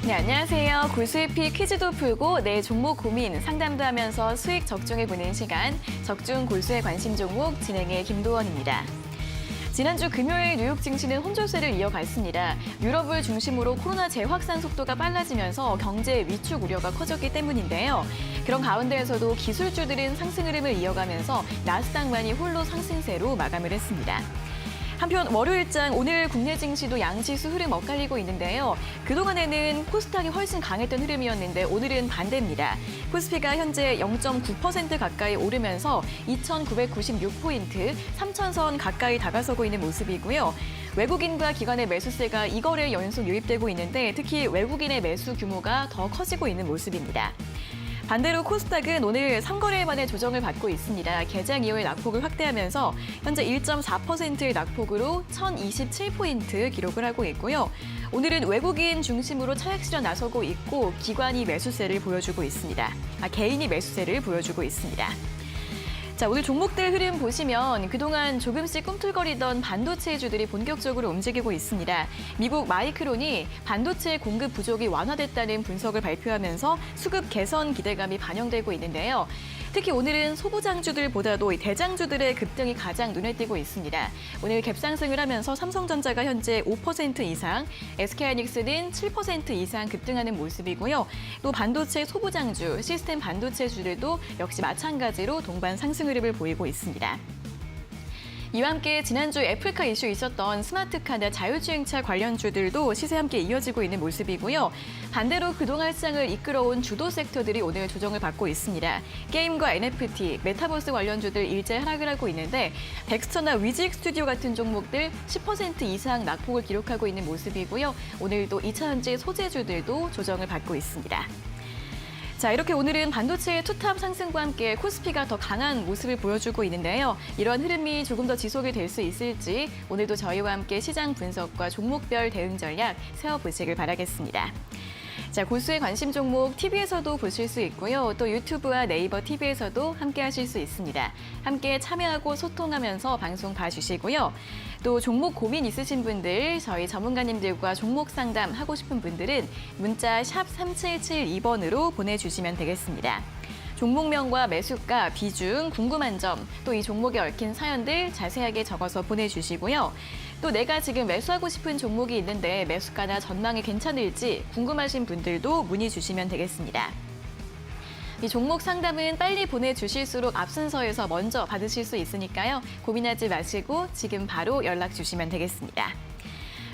네, 안녕하세요. 골수익피 퀴즈도 풀고 내 종목 고민 상담도 하면서 수익 적중해보는 시간 적중 골수의 관심 종목 진행의 김도원입니다. 지난주 금요일 뉴욕 증시는 혼조세를 이어갔습니다. 유럽을 중심으로 코로나 재확산 속도가 빨라지면서 경제 위축 우려가 커졌기 때문인데요. 그런 가운데에서도 기술주들은 상승 흐름을 이어가면서 나스닥만이 홀로 상승세로 마감을 했습니다. 한편 월요일장 오늘 국내 증시도 양지수 흐름 엇갈리고 있는데요. 그동안에는 코스닥이 훨씬 강했던 흐름이었는데 오늘은 반대입니다. 코스피가 현재 0.9% 가까이 오르면서 2,996포인트, 3,000선 가까이 다가서고 있는 모습이고요. 외국인과 기관의 매수세가 2거래 연속 유입되고 있는데 특히 외국인의 매수 규모가 더 커지고 있는 모습입니다. 반대로 코스닥은 오늘 3거래에 만에 조정을 받고 있습니다. 개장 이후에 낙폭을 확대하면서 현재 1.4%의 낙폭으로 1,027포인트 기록을 하고 있고요. 오늘은 외국인 중심으로 차익 실현 나서고 있고 기관이 매수세를 보여주고 있습니다. 개인이 매수세를 보여주고 있습니다. 자, 오늘 종목들 흐름 보시면 그동안 조금씩 꿈틀거리던 반도체주들이 본격적으로 움직이고 있습니다. 미국 마이크론이 반도체 공급 부족이 완화됐다는 분석을 발표하면서 수급 개선 기대감이 반영되고 있는데요. 특히 오늘은 소부장주들보다도 대장주들의 급등이 가장 눈에 띄고 있습니다. 오늘 갭상승을 하면서 삼성전자가 현재 5% 이상, SK하이닉스는 7% 이상 급등하는 모습이고요. 또 반도체 소부장주, 시스템 반도체주들도 역시 마찬가지로 동반 상승 흐름을 보이고 있습니다. 이와 함께 지난주 애플카 이슈 있었던 스마트카나 자율주행차 관련주들도 시세 함께 이어지고 있는 모습이고요. 반대로 그동안 시장을 이끌어온 주도 섹터들이 오늘 조정을 받고 있습니다. 게임과 NFT, 메타버스 관련주들 일제 하락을 하고 있는데 덱스터나 위직 스튜디오 같은 종목들 10% 이상 낙폭을 기록하고 있는 모습이고요. 오늘도 2차전지 소재주들도 조정을 받고 있습니다. 자, 이렇게 오늘은 반도체의 투탑 상승과 함께 코스피가 더 강한 모습을 보여주고 있는데요. 이런 흐름이 조금 더 지속이 될 수 있을지 오늘도 저희와 함께 시장 분석과 종목별 대응 전략 세워보시길 바라겠습니다. 자, 골수의 관심 종목 TV에서도 보실 수 있고요. 또 유튜브와 네이버 TV에서도 함께 하실 수 있습니다. 함께 참여하고 소통하면서 방송 봐주시고요. 또 종목 고민 있으신 분들, 저희 전문가님들과 종목 상담 하고 싶은 분들은 문자 샵 3772번으로 보내주시면 되겠습니다. 종목명과 매수가, 비중, 궁금한 점, 또 이 종목에 얽힌 사연들 자세하게 적어서 보내주시고요. 또 내가 지금 매수하고 싶은 종목이 있는데 매수가나 전망이 괜찮을지 궁금하신 분들도 문의 주시면 되겠습니다. 이 종목 상담은 빨리 보내주실수록 앞 순서에서 먼저 받으실 수 있으니까요. 고민하지 마시고 지금 바로 연락 주시면 되겠습니다.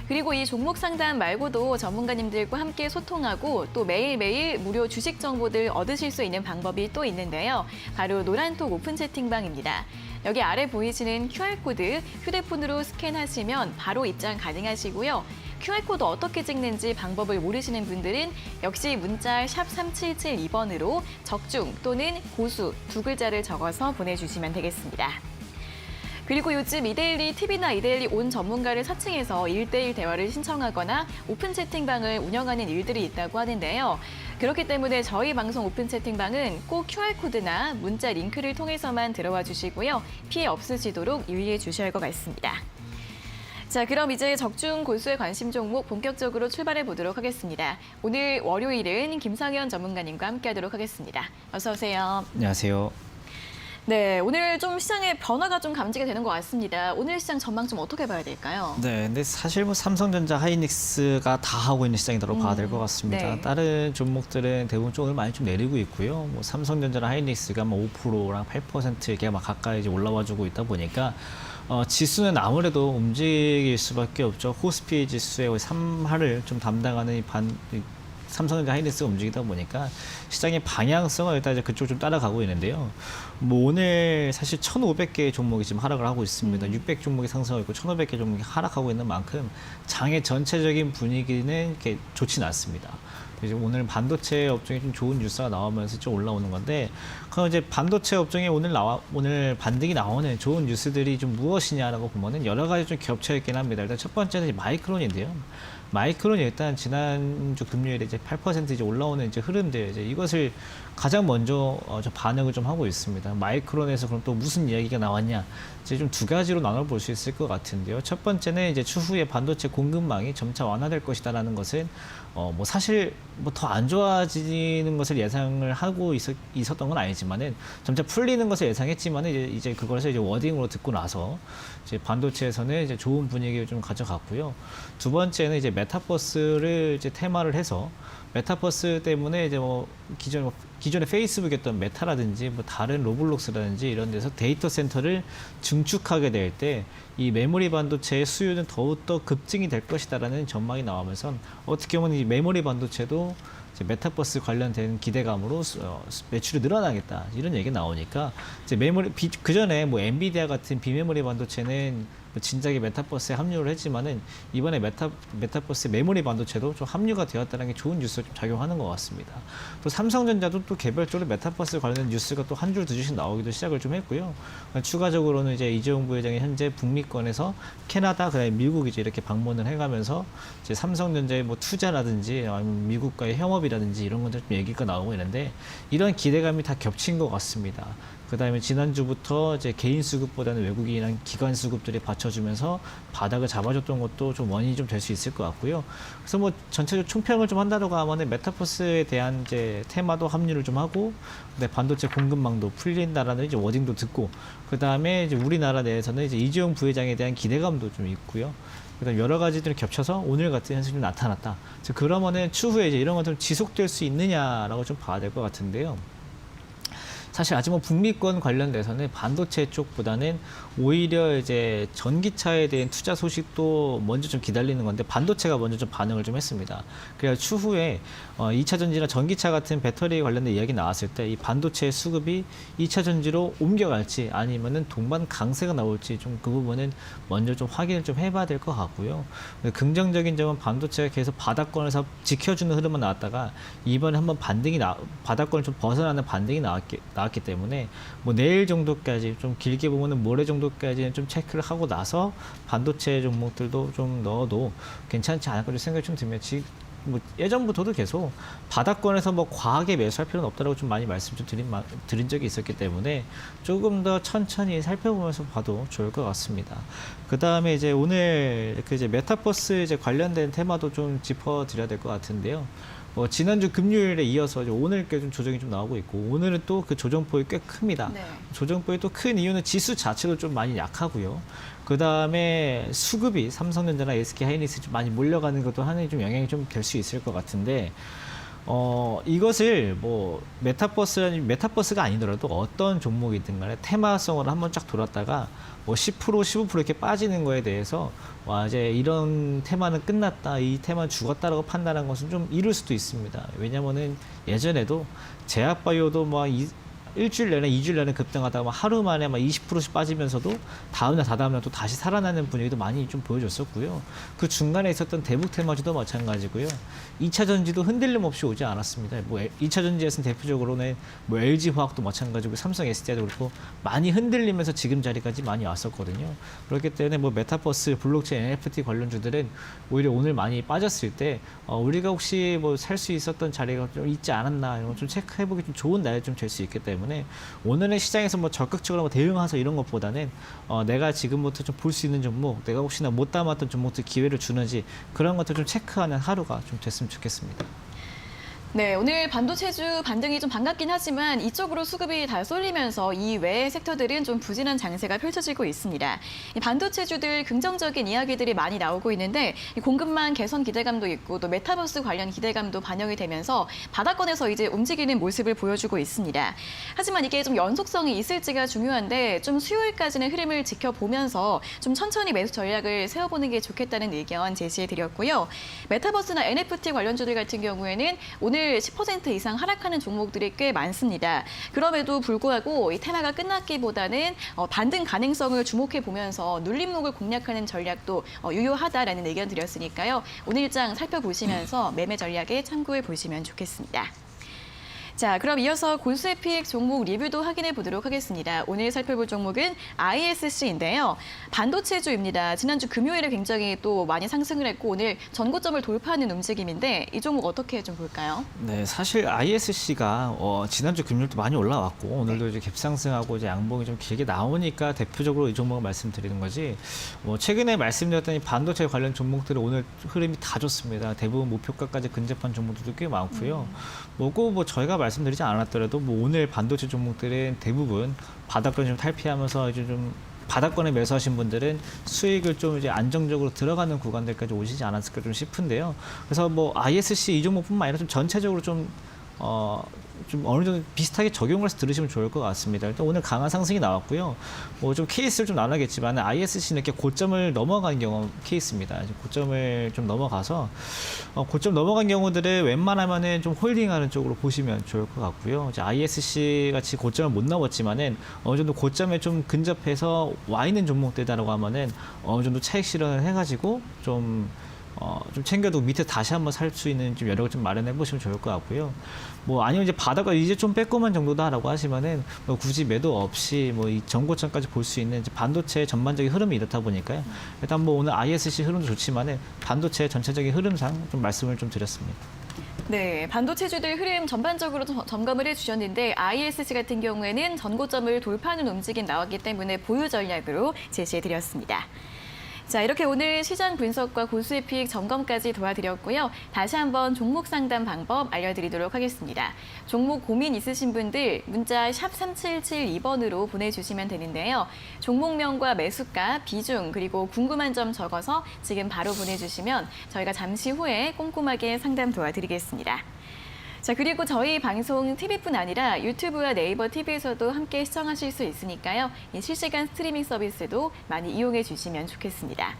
그리고 이 종목 상담 말고도 전문가님들과 함께 소통하고 또 매일매일 무료 주식 정보들 얻으실 수 있는 방법이 또 있는데요. 바로 노란톡 오픈 채팅방입니다. 여기 아래 보이시는 QR코드 휴대폰으로 스캔하시면 바로 입장 가능하시고요. QR코드 어떻게 찍는지 방법을 모르시는 분들은 역시 문자 샵 3772번으로 적중 또는 고수 두 글자를 적어서 보내주시면 되겠습니다. 그리고 요즘 이데일리 TV나 이데일리 온 전문가를 사칭해서 1대1 대화를 신청하거나 오픈 채팅방을 운영하는 일들이 있다고 하는데요. 그렇기 때문에 저희 방송 오픈 채팅방은 꼭 QR코드나 문자 링크를 통해서만 들어와 주시고요. 피해 없으시도록 유의해 주셔야 할 것 같습니다. 자, 그럼 이제 적중 골수의 관심 종목 본격적으로 출발해 보도록 하겠습니다. 오늘 월요일은 김상현 전문가님과 함께하도록 하겠습니다. 어서 오세요. 안녕하세요. 네, 오늘 좀 시장의 변화가 좀 감지가 되는 것 같습니다. 오늘 시장 전망 좀 어떻게 봐야 될까요? 네, 근데 사실 뭐 삼성전자, 하이닉스가 다 하고 있는 시장이라고 봐야 될 것 같습니다. 네. 다른 종목들은 대부분 쪽을 많이 좀 내리고 있고요. 뭐 삼성전자나 하이닉스가 뭐 5%랑 8% 이렇게 막 가까이 이제 올라와주고 있다 보니까 지수는 아무래도 움직일 수밖에 없죠. 코스피 지수의 3할을 좀 담당하는 삼성전자 하이닉스가 움직이다 보니까 시장의 방향성을 일단 이제 그쪽 좀 따라가고 있는데요. 뭐 오늘 사실 1,500개의 종목이 지금 하락을 하고 있습니다. 600 종목이 상승하고 있고 1,500개 종목이 하락하고 있는 만큼 장의 전체적인 분위기는 이렇게 좋지는 않습니다. 이제 오늘 반도체 업종에 좀 좋은 뉴스가 나오면서 좀 올라오는 건데, 그럼 이제 반도체 업종에 오늘 반등이 나오는 좋은 뉴스들이 좀 무엇이냐라고 보면은 여러 가지 좀 겹쳐 있긴 합니다. 일단 첫 번째는 마이크론인데요. 마이크론이 일단 지난주 금요일에 이제 8% 이제 올라오는 이제 흐름들 이제 이것을 가장 먼저 좀 반응을 좀 하고 있습니다. 마이크론에서 그럼 또 무슨 이야기가 나왔냐? 이제 좀 두 가지로 나눠볼 수 있을 것 같은데요. 첫 번째는 이제 추후에 반도체 공급망이 점차 완화될 것이다라는 것은 뭐 사실 뭐 더 안 좋아지는 것을 예상을 하고 있었던 건 아니지만은 점차 풀리는 것을 예상했지만은 이제 그것을 이제 워딩으로 듣고 나서 이제 반도체에서는 이제 좋은 분위기를 좀 가져갔고요. 두 번째는 이제 메타버스를 이제 테마를 해서 메타버스 때문에 이제 뭐 기존의 페이스북이었던 메타라든지 뭐 다른 로블록스라든지 이런 데서 데이터 센터를 증축하게 될 때 이 메모리 반도체의 수요는 더욱더 급증이 될 것이다라는 전망이 나오면서 어떻게 보면 이 메모리 반도체도 이제 메타버스 관련된 기대감으로 매출이 늘어나겠다 이런 얘기가 나오니까 이제 그 전에 뭐 엔비디아 같은 비메모리 반도체는 뭐 진작에 메타버스에 합류를 했지만은 이번에 메타버스 메모리 반도체도 좀 합류가 되었다는 게 좋은 뉴스가 좀 작용하는 것 같습니다. 또 삼성전자도 또 개별적으로 메타버스 관련 뉴스가 또 한 줄 두 줄씩 나오기도 시작을 좀 했고요. 추가적으로는 이제 이재용 부회장이 현재 북미권에서 캐나다 그다음에 미국 이제 이렇게 방문을 해가면서 이제 삼성전자의 뭐 투자라든지 아니면 미국과의 협업이라든지 이런 것들 좀 얘기가 나오고 있는데 이런 기대감이 다 겹친 것 같습니다. 그다음에 지난주부터 이제 개인 수급보다는 외국인이랑 기관 수급들이 받쳐주면서 바닥을 잡아줬던 것도 좀 원인이 좀 될 수 있을 것 같고요. 그래서 뭐 전체적으로 총평을 좀 한다고 하면은 메타버스에 대한 이제 테마도 합류를 좀 하고, 근데 반도체 공급망도 풀린다라는 이제 워딩도 듣고, 그다음에 이제 우리나라 내에서는 이제 이재용 부회장에 대한 기대감도 좀 있고요. 그다음 여러 가지들이 겹쳐서 오늘 같은 현상이 좀 나타났다. 그러면은 추후에 이제 이런 것들 지속될 수 있느냐라고 좀 봐야 될 것 같은데요. 사실 아직 뭐 북미권 관련돼서는 반도체 쪽보다는 오히려 이제 전기차에 대한 투자 소식도 먼저 좀 기다리는 건데 반도체가 먼저 좀 반응을 좀 했습니다. 그래서 추후에 2차 전지나 전기차 같은 배터리 관련된 이야기 나왔을 때 이 반도체 수급이 2차 전지로 옮겨갈지 아니면은 동반 강세가 나올지 좀 그 부분은 먼저 좀 확인을 좀 해봐야 될 것 같고요. 긍정적인 점은 반도체가 계속 바닥권에서 지켜주는 흐름만 나왔다가 이번에 한번 바닥권을 좀 벗어나는 반등이 나왔기 때문에 뭐 내일 정도까지 좀 길게 보면은 모레 정도까지는 좀 체크를 하고 나서 반도체 종목들도 좀 넣어도 괜찮지 않을까 생각이 좀 들면 뭐 예전부터도 계속 바닥권에서 뭐 과하게 매수할 필요는 없다라고 좀 많이 말씀 좀 드린 적이 있었기 때문에 조금 더 천천히 살펴보면서 봐도 좋을 것 같습니다. 그 다음에 이제 오늘 그 이제 메타버스 이제 관련된 테마도 좀 짚어드려야 될 것 같은데요. 지난주 금요일에 이어서 오늘 꽤 좀 조정이 좀 나오고 있고 오늘은 또 그 조정폭이 꽤 큽니다. 네. 조정폭이 또 큰 이유는 지수 자체도 좀 많이 약하고요. 그 다음에 수급이 삼성전자나 SK 하이닉스 좀 많이 몰려가는 것도 하나의 좀 영향이 좀 될 수 있을 것 같은데 이것을 뭐 메타버스가 아니더라도 어떤 종목이든 간에 테마성으로 한번 쫙 돌았다가 뭐 10%, 15% 이렇게 빠지는 거에 대해서 와, 이제 이런 테마는 끝났다, 이 테마는 죽었다라고 판단한 것은 좀 이를 수도 있습니다. 왜냐면은 예전에도 제약바이오도 뭐 일주일 내내, 2주일 내내 급등하다가 하루 만에 막 20%씩 빠지면서도 다음날, 다다음날 또 다시 살아나는 분위기도 많이 좀 보여줬었고요. 그 중간에 있었던 대북테마주도 마찬가지고요. 2차 전지도 흔들림 없이 오지 않았습니다. 뭐 2차 전지에서는 대표적으로는 뭐 LG화학도 마찬가지고 삼성 SDI도 그렇고 많이 흔들리면서 지금 자리까지 많이 왔었거든요. 그렇기 때문에 뭐 메타버스, 블록체인, NFT 관련주들은 오히려 오늘 많이 빠졌을 때 우리가 혹시 뭐 살 수 있었던 자리가 좀 있지 않았나 이런 거 좀 체크해보기 좀 좋은 날이 좀 될 수 있기 때문에 오늘의 시장에서 뭐 적극적으로 대응해서 이런 것보다는 내가 지금부터 좀 볼 수 있는 종목, 내가 혹시나 못 담았던 종목들 기회를 주는지 그런 것들 좀 체크하는 하루가 좀 됐으면 좋겠습니다. 네, 오늘 반도체주 반등이 좀 반갑긴 하지만 이쪽으로 수급이 다 쏠리면서 이 외의 섹터들은 좀 부진한 장세가 펼쳐지고 있습니다. 이 반도체주들 긍정적인 이야기들이 많이 나오고 있는데 이 공급망 개선 기대감도 있고 또 메타버스 관련 기대감도 반영이 되면서 바닥권에서 이제 움직이는 모습을 보여주고 있습니다. 하지만 이게 좀 연속성이 있을지가 중요한데 좀 수요일까지는 흐름을 지켜보면서 좀 천천히 매수 전략을 세워보는 게 좋겠다는 의견 제시해드렸고요. 메타버스나 NFT 관련주들 같은 경우에는 오늘 10% 이상 하락하는 종목들이 꽤 많습니다. 그럼에도 불구하고 이 테마가 끝났기보다는 반등 가능성을 주목해 보면서 눌림목을 공략하는 전략도 유효하다라는 의견 드렸으니까요. 오늘 일장 살펴보시면서 매매 전략에 참고해 보시면 좋겠습니다. 자, 그럼 이어서 골수에픽 종목 리뷰도 확인해 보도록 하겠습니다. 오늘 살펴볼 종목은 ISC인데요. 반도체주입니다. 지난주 금요일에 굉장히 또 많이 상승을 했고 오늘 전고점을 돌파하는 움직임인데 이 종목 어떻게 좀 볼까요? 네, 사실 ISC가 지난주 금요일도 많이 올라왔고 오늘도 이제 갭상승하고 이제 양봉이 좀 길게 나오니까 대표적으로 이 종목을 말씀드리는 거지. 최근에 말씀드렸던 이 반도체 관련 종목들은 오늘 흐름이 다 좋습니다. 대부분 목표가까지 근접한 종목들도 꽤 많고요. 뭐 저희가 말씀드리지 않았더라도 뭐 오늘 반도체 종목들은 대부분 바닥권 좀 탈피하면서 이제 좀 바닥권에 매수하신 분들은 수익을 좀 이제 안정적으로 들어가는 구간들까지 오시지 않았을까 좀 싶은데요. 그래서 뭐 ISC 이 종목뿐만 아니라 좀 전체적으로 좀 어느 정도 비슷하게 적용을 해서 들으시면 좋을 것 같습니다. 일단 오늘 강한 상승이 나왔고요. 뭐 좀 케이스를 좀 나누겠지만 ISC는 이렇게 고점을 넘어간 경우 케이스입니다. 고점을 좀 넘어가서 고점 넘어간 경우들을 웬만하면은 좀 홀딩하는 쪽으로 보시면 좋을 것 같고요. 이제 ISC 같이 고점을 못 넘었지만은 어느 정도 고점에 좀 근접해서 와 있는 종목들이라고 하면은 어느 정도 차익 실현을 해가지고 좀 챙겨두고 밑에 다시 한번 살 수 있는 좀 여력을 좀 마련해 보시면 좋을 것 같고요. 뭐 아니면 이제 바닥을 이제 좀 빼꼼한 정도다라고 하시면은 뭐 굳이 매도 없이 뭐 이 전고점까지 볼 수 있는 이제 반도체 전반적인 흐름이 이렇다 보니까요. 일단 뭐 오늘 ISC 흐름도 좋지만은 반도체 전체적인 흐름상 좀 말씀을 좀 드렸습니다. 네, 반도체주들 흐름 전반적으로 점검을 해주셨는데 ISC 같은 경우에는 전고점을 돌파하는 움직임 나왔기 때문에 보유 전략으로 제시해드렸습니다. 자, 이렇게 오늘 시장 분석과 골수에픽 점검까지 도와드렸고요. 다시 한번 종목 상담 방법 알려드리도록 하겠습니다. 종목 고민 있으신 분들 문자 샵 3772번으로 보내주시면 되는데요. 종목명과 매수가, 비중, 그리고 궁금한 점 적어서 지금 바로 보내주시면 저희가 잠시 후에 꼼꼼하게 상담 도와드리겠습니다. 자, 그리고 저희 방송 TV뿐 아니라 유튜브와 네이버 TV에서도 함께 시청하실 수 있으니까요. 이 실시간 스트리밍 서비스도 많이 이용해 주시면 좋겠습니다.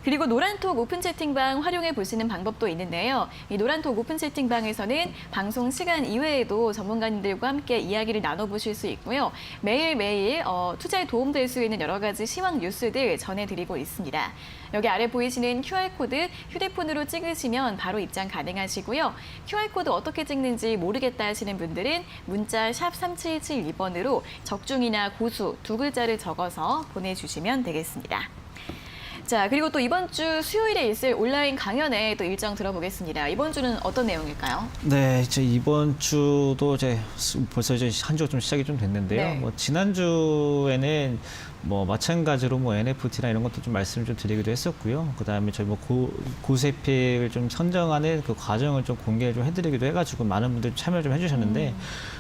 그리고 노란톡 오픈 채팅방 활용해 보시는 방법도 있는데요. 이 노란톡 오픈 채팅방에서는 방송 시간 이외에도 전문가님들과 함께 이야기를 나눠보실 수 있고요. 매일매일 투자에 도움될 수 있는 여러 가지 시황 뉴스들 전해드리고 있습니다. 여기 아래 보이시는 QR코드 휴대폰으로 찍으시면 바로 입장 가능하시고요. QR코드 어떻게 찍는지 모르겠다 하시는 분들은 문자 샵 3772번으로 적중이나 고수 두 글자를 적어서 보내주시면 되겠습니다. 자, 그리고 또 이번 주 수요일에 있을 온라인 강연에 또 일정 들어보겠습니다. 이번 주는 어떤 내용일까요? 네, 이제 이번 주도 이제 벌써 이제 한 주가 좀 시작이 좀 됐는데요. 네. 뭐 지난주에는 뭐 마찬가지로 뭐 NFT나 이런 것도 좀 말씀을 좀 드리기도 했었고요. 그다음에 저희 뭐 고세픽을 좀 선정하는 그 과정을 좀 공개를 좀 해드리기도 해가지고 많은 분들 참여 좀 해주셨는데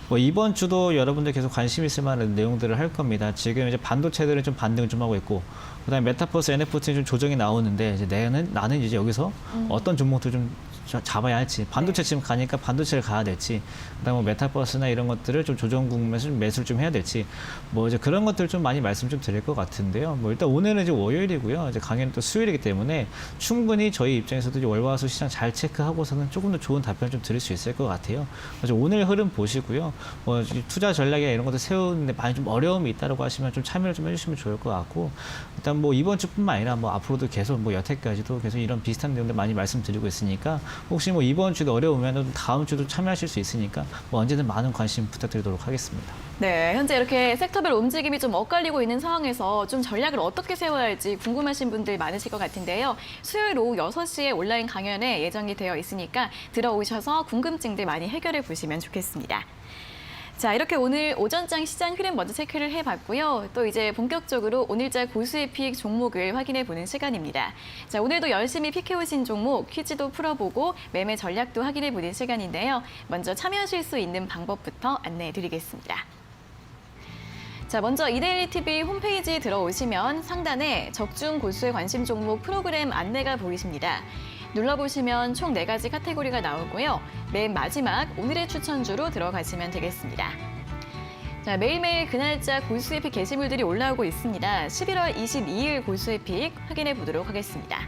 뭐 이번 주도 여러분들 계속 관심 있을 만한 내용들을 할 겁니다. 지금 이제 반도체들은 좀 반등을 좀 하고 있고, 그다음에 메타버스 NFT는 좀 조정이 나오는데 이제 나는 이제 여기서 어떤 종목들 좀 잡아야 할지, 반도체 지금 가니까 반도체를 가야 될지, 그다음에 뭐 메타버스나 이런 것들을 좀 조정 국면에서 좀 매수를 좀 해야 될지, 뭐 이제 그런 것들 좀 많이 말씀 좀 드릴 것 같은데요. 뭐 일단 오늘은 이제 월요일이고요. 이제 강연은 또 수요일이기 때문에 충분히 저희 입장에서도 이제 월화수 시장 잘 체크하고서는 조금 더 좋은 답변 좀 드릴 수 있을 것 같아요. 그래서 오늘 흐름 보시고요. 뭐 투자 전략이나 이런 것들 세우는데 많이 좀 어려움이 있다라고 하시면 좀 참여를 좀 해주시면 좋을 것 같고, 일단 뭐 이번 주뿐만 아니라 뭐 앞으로도 계속 뭐 여태까지도 계속 이런 비슷한 내용들 많이 말씀드리고 있으니까 혹시 뭐 이번 주도 어려우면 다음 주도 참여하실 수 있으니까 뭐 언제든 많은 관심 부탁드리도록 하겠습니다. 네, 현재 이렇게 섹터별 움직임이 좀 엇갈리고 있는 상황에서 좀 전략을 어떻게 세워야 할지 궁금하신 분들 많으실 것 같은데요. 수요일 오후 6시에 온라인 강연에 예정이 되어 있으니까 들어오셔서 궁금증들 많이 해결해 보시면 좋겠습니다. 자, 이렇게 오늘 오전장 시장 흐름 먼저 체크를 해봤고요. 또 이제 본격적으로 오늘자 고수에픽 종목을 확인해 보는 시간입니다. 자, 오늘도 열심히 픽해오신 종목 퀴즈도 풀어보고 매매 전략도 확인해 보는 시간인데요. 먼저 참여하실 수 있는 방법부터 안내해 드리겠습니다. 자, 먼저 이데일리TV 홈페이지에 들어오시면 상단에 적중 골수에 관심 종목 프로그램 안내가 보이십니다. 눌러보시면 총 4가지 카테고리가 나오고요. 맨 마지막 오늘의 추천주로 들어가시면 되겠습니다. 자, 매일매일 그날짜 골수에픽 게시물들이 올라오고 있습니다. 11월 22일 골수에픽 확인해 보도록 하겠습니다.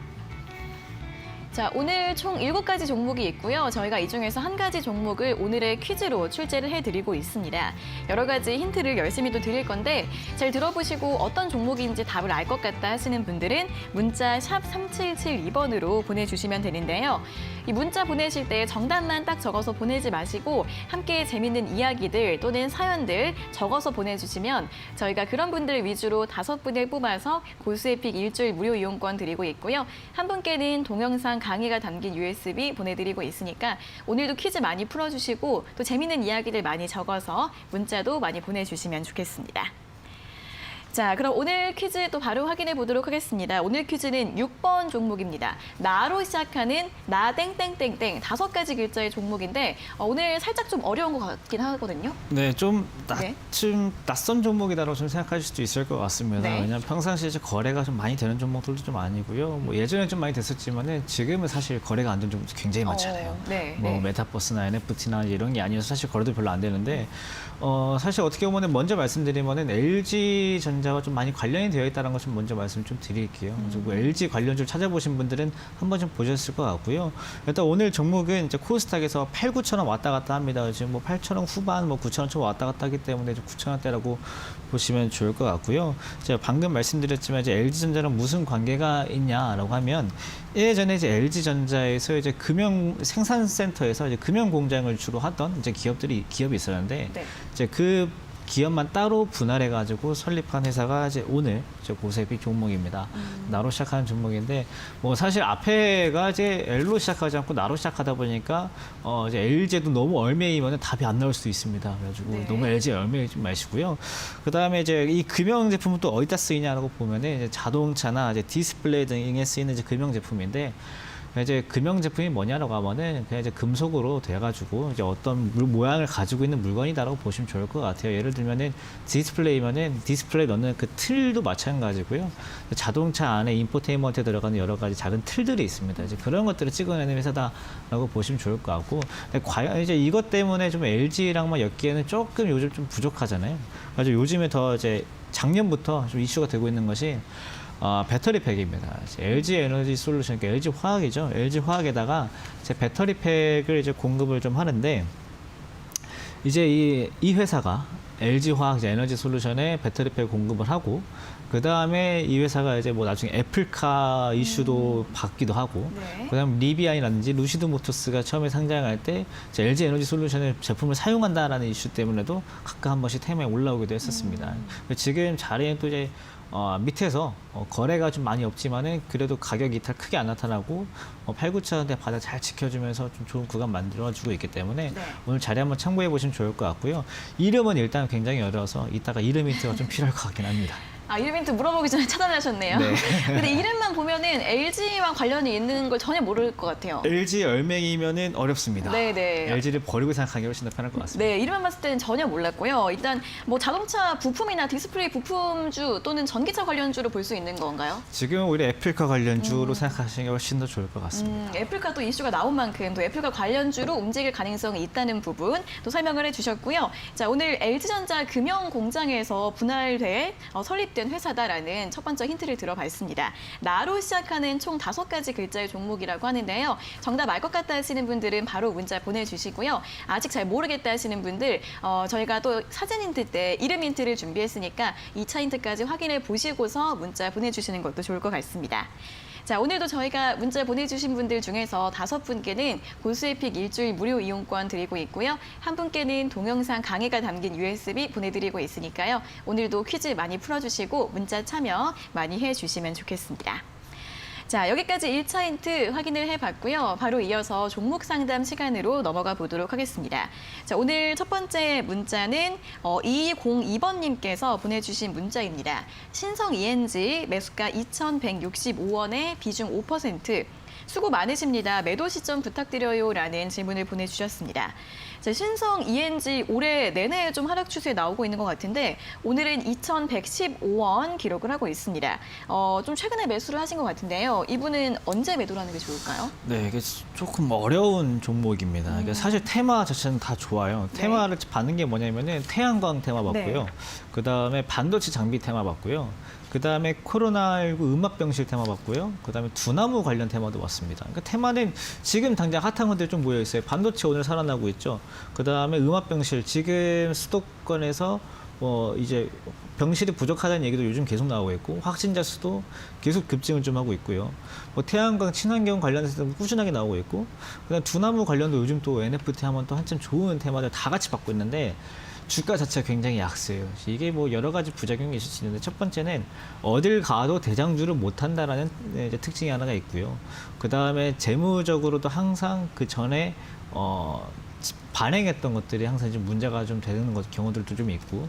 자, 오늘 총 7가지 종목이 있고요. 저희가 이 중에서 한 가지 종목을 오늘의 퀴즈로 출제를 해드리고 있습니다. 여러 가지 힌트를 열심히 또 드릴 건데 잘 들어보시고 어떤 종목인지 답을 알 것 같다 하시는 분들은 문자 샵 3772번으로 보내주시면 되는데요. 이 문자 보내실 때 정답만 딱 적어서 보내지 마시고 함께 재밌는 이야기들 또는 사연들 적어서 보내주시면 저희가 그런 분들 위주로 5분을 뽑아서 골수에픽 일주일 무료 이용권 드리고 있고요. 한 분께는 동영상 강의가 담긴 USB 보내드리고 있으니까 오늘도 퀴즈 많이 풀어주시고 또 재밌는 이야기들 많이 적어서 문자도 많이 보내주시면 좋겠습니다. 자, 그럼 오늘 퀴즈 또 바로 확인해 보도록 하겠습니다. 오늘 퀴즈는 6번 종목입니다. 나로 시작하는 나 땡땡땡땡 5가지 글자의 종목인데 오늘 살짝 좀 어려운 것 같긴 하거든요. 네, 좀 네. 낯선 종목이다라고 좀 생각하실 수도 있을 것 같습니다. 네. 왜냐하면 평상시에 이제 거래가 좀 많이 되는 종목들도 좀 아니고요. 뭐 예전에 좀 많이 됐었지만은 지금은 사실 거래가 안 되는 종목도 굉장히 많잖아요. 네, 뭐 네. 메타버스나 NFT나 이런 게 아니어서 사실 거래도 별로 안 되는데 사실 어떻게 보면 먼저 말씀드리면은 LG 전자와 좀 많이 관련이 되어 있다는 것 좀 먼저 말씀 좀 드릴게요. 그래서 뭐 LG 관련주를 찾아보신 분들은 한번 좀 보셨을 것 같고요. 일단 오늘 종목은 이제 코스닥에서 8, 9천 원 왔다 갔다 합니다. 지금 뭐 8천 원 후반, 뭐 9천 원 좀 왔다 갔다 하기 때문에 좀 9천 원대라고 보시면 좋을 것 같고요. 제가 방금 말씀드렸지만 이제 LG 전자랑 무슨 관계가 있냐라고 하면 예전에 이제 LG 전자에서 이제 금융 생산센터에서 이제 금융 공장을 주로 하던 이제 기업이 있었는데 네. 이제 그 기업만 따로 분할해가지고 설립한 회사가 이제 오늘 이제 고세픽 종목입니다. 나로 시작하는 종목인데 뭐 사실 앞에가 이제 L로 시작하지 않고 나로 시작하다 보니까 이제 LG도 너무 얼매이면 답이 안 나올 수도 있습니다. 그래가지고 네. 너무 LG 얼매이지 마시고요. 그 다음에 이제 이 금융 제품은 또 어디다 쓰이냐라고 보면은 이제 자동차나 이제 디스플레이 등에 쓰이는 이제 금융 제품인데. 이제 금형 제품이 뭐냐라고 하면은 그냥 이제 금속으로 돼가지고 이제 어떤 모양을 가지고 있는 물건이다라고 보시면 좋을 것 같아요. 예를 들면은 디스플레이면은 디스플레이 넣는 그 틀도 마찬가지고요. 자동차 안에 인포테인먼트에 들어가는 여러 가지 작은 틀들이 있습니다. 이제 그런 것들을 찍어내는 회사다라고 보시면 좋을 것 같고, 근데 과연 이제 이것 때문에 좀 LG랑만 엮기에는 조금 요즘 좀 부족하잖아요. 그래서 요즘에 더 이제 작년부터 좀 이슈가 되고 있는 것이 배터리팩입니다. LG 에너지 솔루션, 그러니까 LG 화학이죠. LG 화학에다가 제 배터리팩을 이제 공급을 좀 하는데, 이제 이 회사가 LG 화학 에너지 솔루션에 배터리팩 공급을 하고, 그 다음에 이 회사가 이제 뭐 나중에 애플카 이슈도 받기도 하고, 네. 그 다음 리비안이라든지 루시드 모터스가 처음에 상장할 때 LG 에너지 솔루션의 제품을 사용한다라는 이슈 때문에도 각각 한 번씩 테마에 올라오기도 했었습니다. 지금 자리에 또 이제 밑에서 거래가 좀 많이 없지만은 그래도 가격 이탈 크게 안 나타나고 8, 9천원대 바닥 잘 지켜주면서 좀 좋은 구간 만들어주고 있기 때문에 네. 오늘 자리 한번 참고해 보시면 좋을 것 같고요. 이름은 일단 굉장히 어려워서 이따가 이름 힌트가 좀 필요할 것 같긴 합니다. 이름 힌트 물어보기 전에 차단하셨네요. 네. 근데 이름만 보면은 LG와 관련이 있는 걸 전혀 모를 것 같아요. LG 얼맹이면은 어렵습니다. 네네. LG를 버리고 생각하기 훨씬 더 편할 것 같습니다. 네, 이름만 봤을 때는 전혀 몰랐고요. 일단 뭐 자동차 부품이나 디스플레이 부품주 또는 전기차 관련주로 볼 수 있는 건가요? 지금 오히려 애플카 관련주로 생각하시는 게 훨씬 더 좋을 것 같습니다. 애플카 또 이슈가 나온 만큼 또 애플카 관련주로 움직일 가능성이 있다는 부분 또 설명을 해주셨고요. 자, 오늘 LG전자 금형 공장에서 분할돼 설립된 회사다라는 첫 번째 힌트를 들어봤습니다. 나로 시작하는 총 5가지 글자의 종목이라고 하는데요. 정답 알 것 같다 하시는 분들은 바로 문자 보내주시고요. 아직 잘 모르겠다 하시는 분들 저희가 또 사진 힌트 때 이름 힌트를 준비했으니까 2차 힌트까지 확인해 보시고서 문자 보내주시는 것도 좋을 것 같습니다. 자, 오늘도 저희가 문자 보내주신 분들 중에서 5분께는 골수에픽 일주일 무료 이용권 드리고 있고요. 한 분께는 동영상 강의가 담긴 USB 보내드리고 있으니까요. 오늘도 퀴즈 많이 풀어주시고 문자 참여 많이 해주시면 좋겠습니다. 자, 여기까지 1차 힌트 확인을 해봤고요. 바로 이어서 종목 상담 시간으로 넘어가 보도록 하겠습니다. 자, 오늘 첫 번째 문자는 2202번님께서 보내주신 문자입니다. 신성 ENG 매수가 2,165원에 비중 5%. 수고 많으십니다. 매도 시점 부탁드려요 라는 질문을 보내주셨습니다. 자, 신성 ENG 올해 내내 좀 하락 추세에 나오고 있는 것 같은데 오늘은 2,115원 기록을 하고 있습니다. 좀 최근에 매수를 하신 것 같은데요. 이분은 언제 매도를 하는 게 좋을까요? 네, 이게 조금 어려운 종목입니다. 이게 사실 테마 자체는 다 좋아요. 네. 테마를 받는 게 뭐냐면은 태양광 테마 받고요. 네. 그 다음에 반도체 장비 테마 받고요. 그 그다음에 코로나19 음압병실 테마 봤고요. 그다음에 두나무 관련 테마도 봤습니다. 그러니까 테마는 지금 당장 핫한 것들이 좀 모여 있어요. 반도체 오늘 살아나고 있죠. 그다음에 음압병실 지금 수도권에서 이제 병실이 부족하다는 얘기도 요즘 계속 나오고 있고 확진자 수도 계속 급증을 좀 하고 있고요. 태양광 친환경 관련해서도 꾸준하게 나오고 있고 그다음 두나무 관련도 요즘 또 NFT 하면 또 한참 좋은 테마들 다 같이 받고 있는데 주가 자체가 굉장히 약세요. 이게 여러 가지 부작용이 있을 수 있는데 첫 번째는 어딜 가도 대장주를 못 한다라는 이제 특징이 하나가 있고요. 그다음에 재무적으로도 항상 그 전에 발행했던 것들이 항상 좀 문제가 좀 되는 경우들도 좀 있고,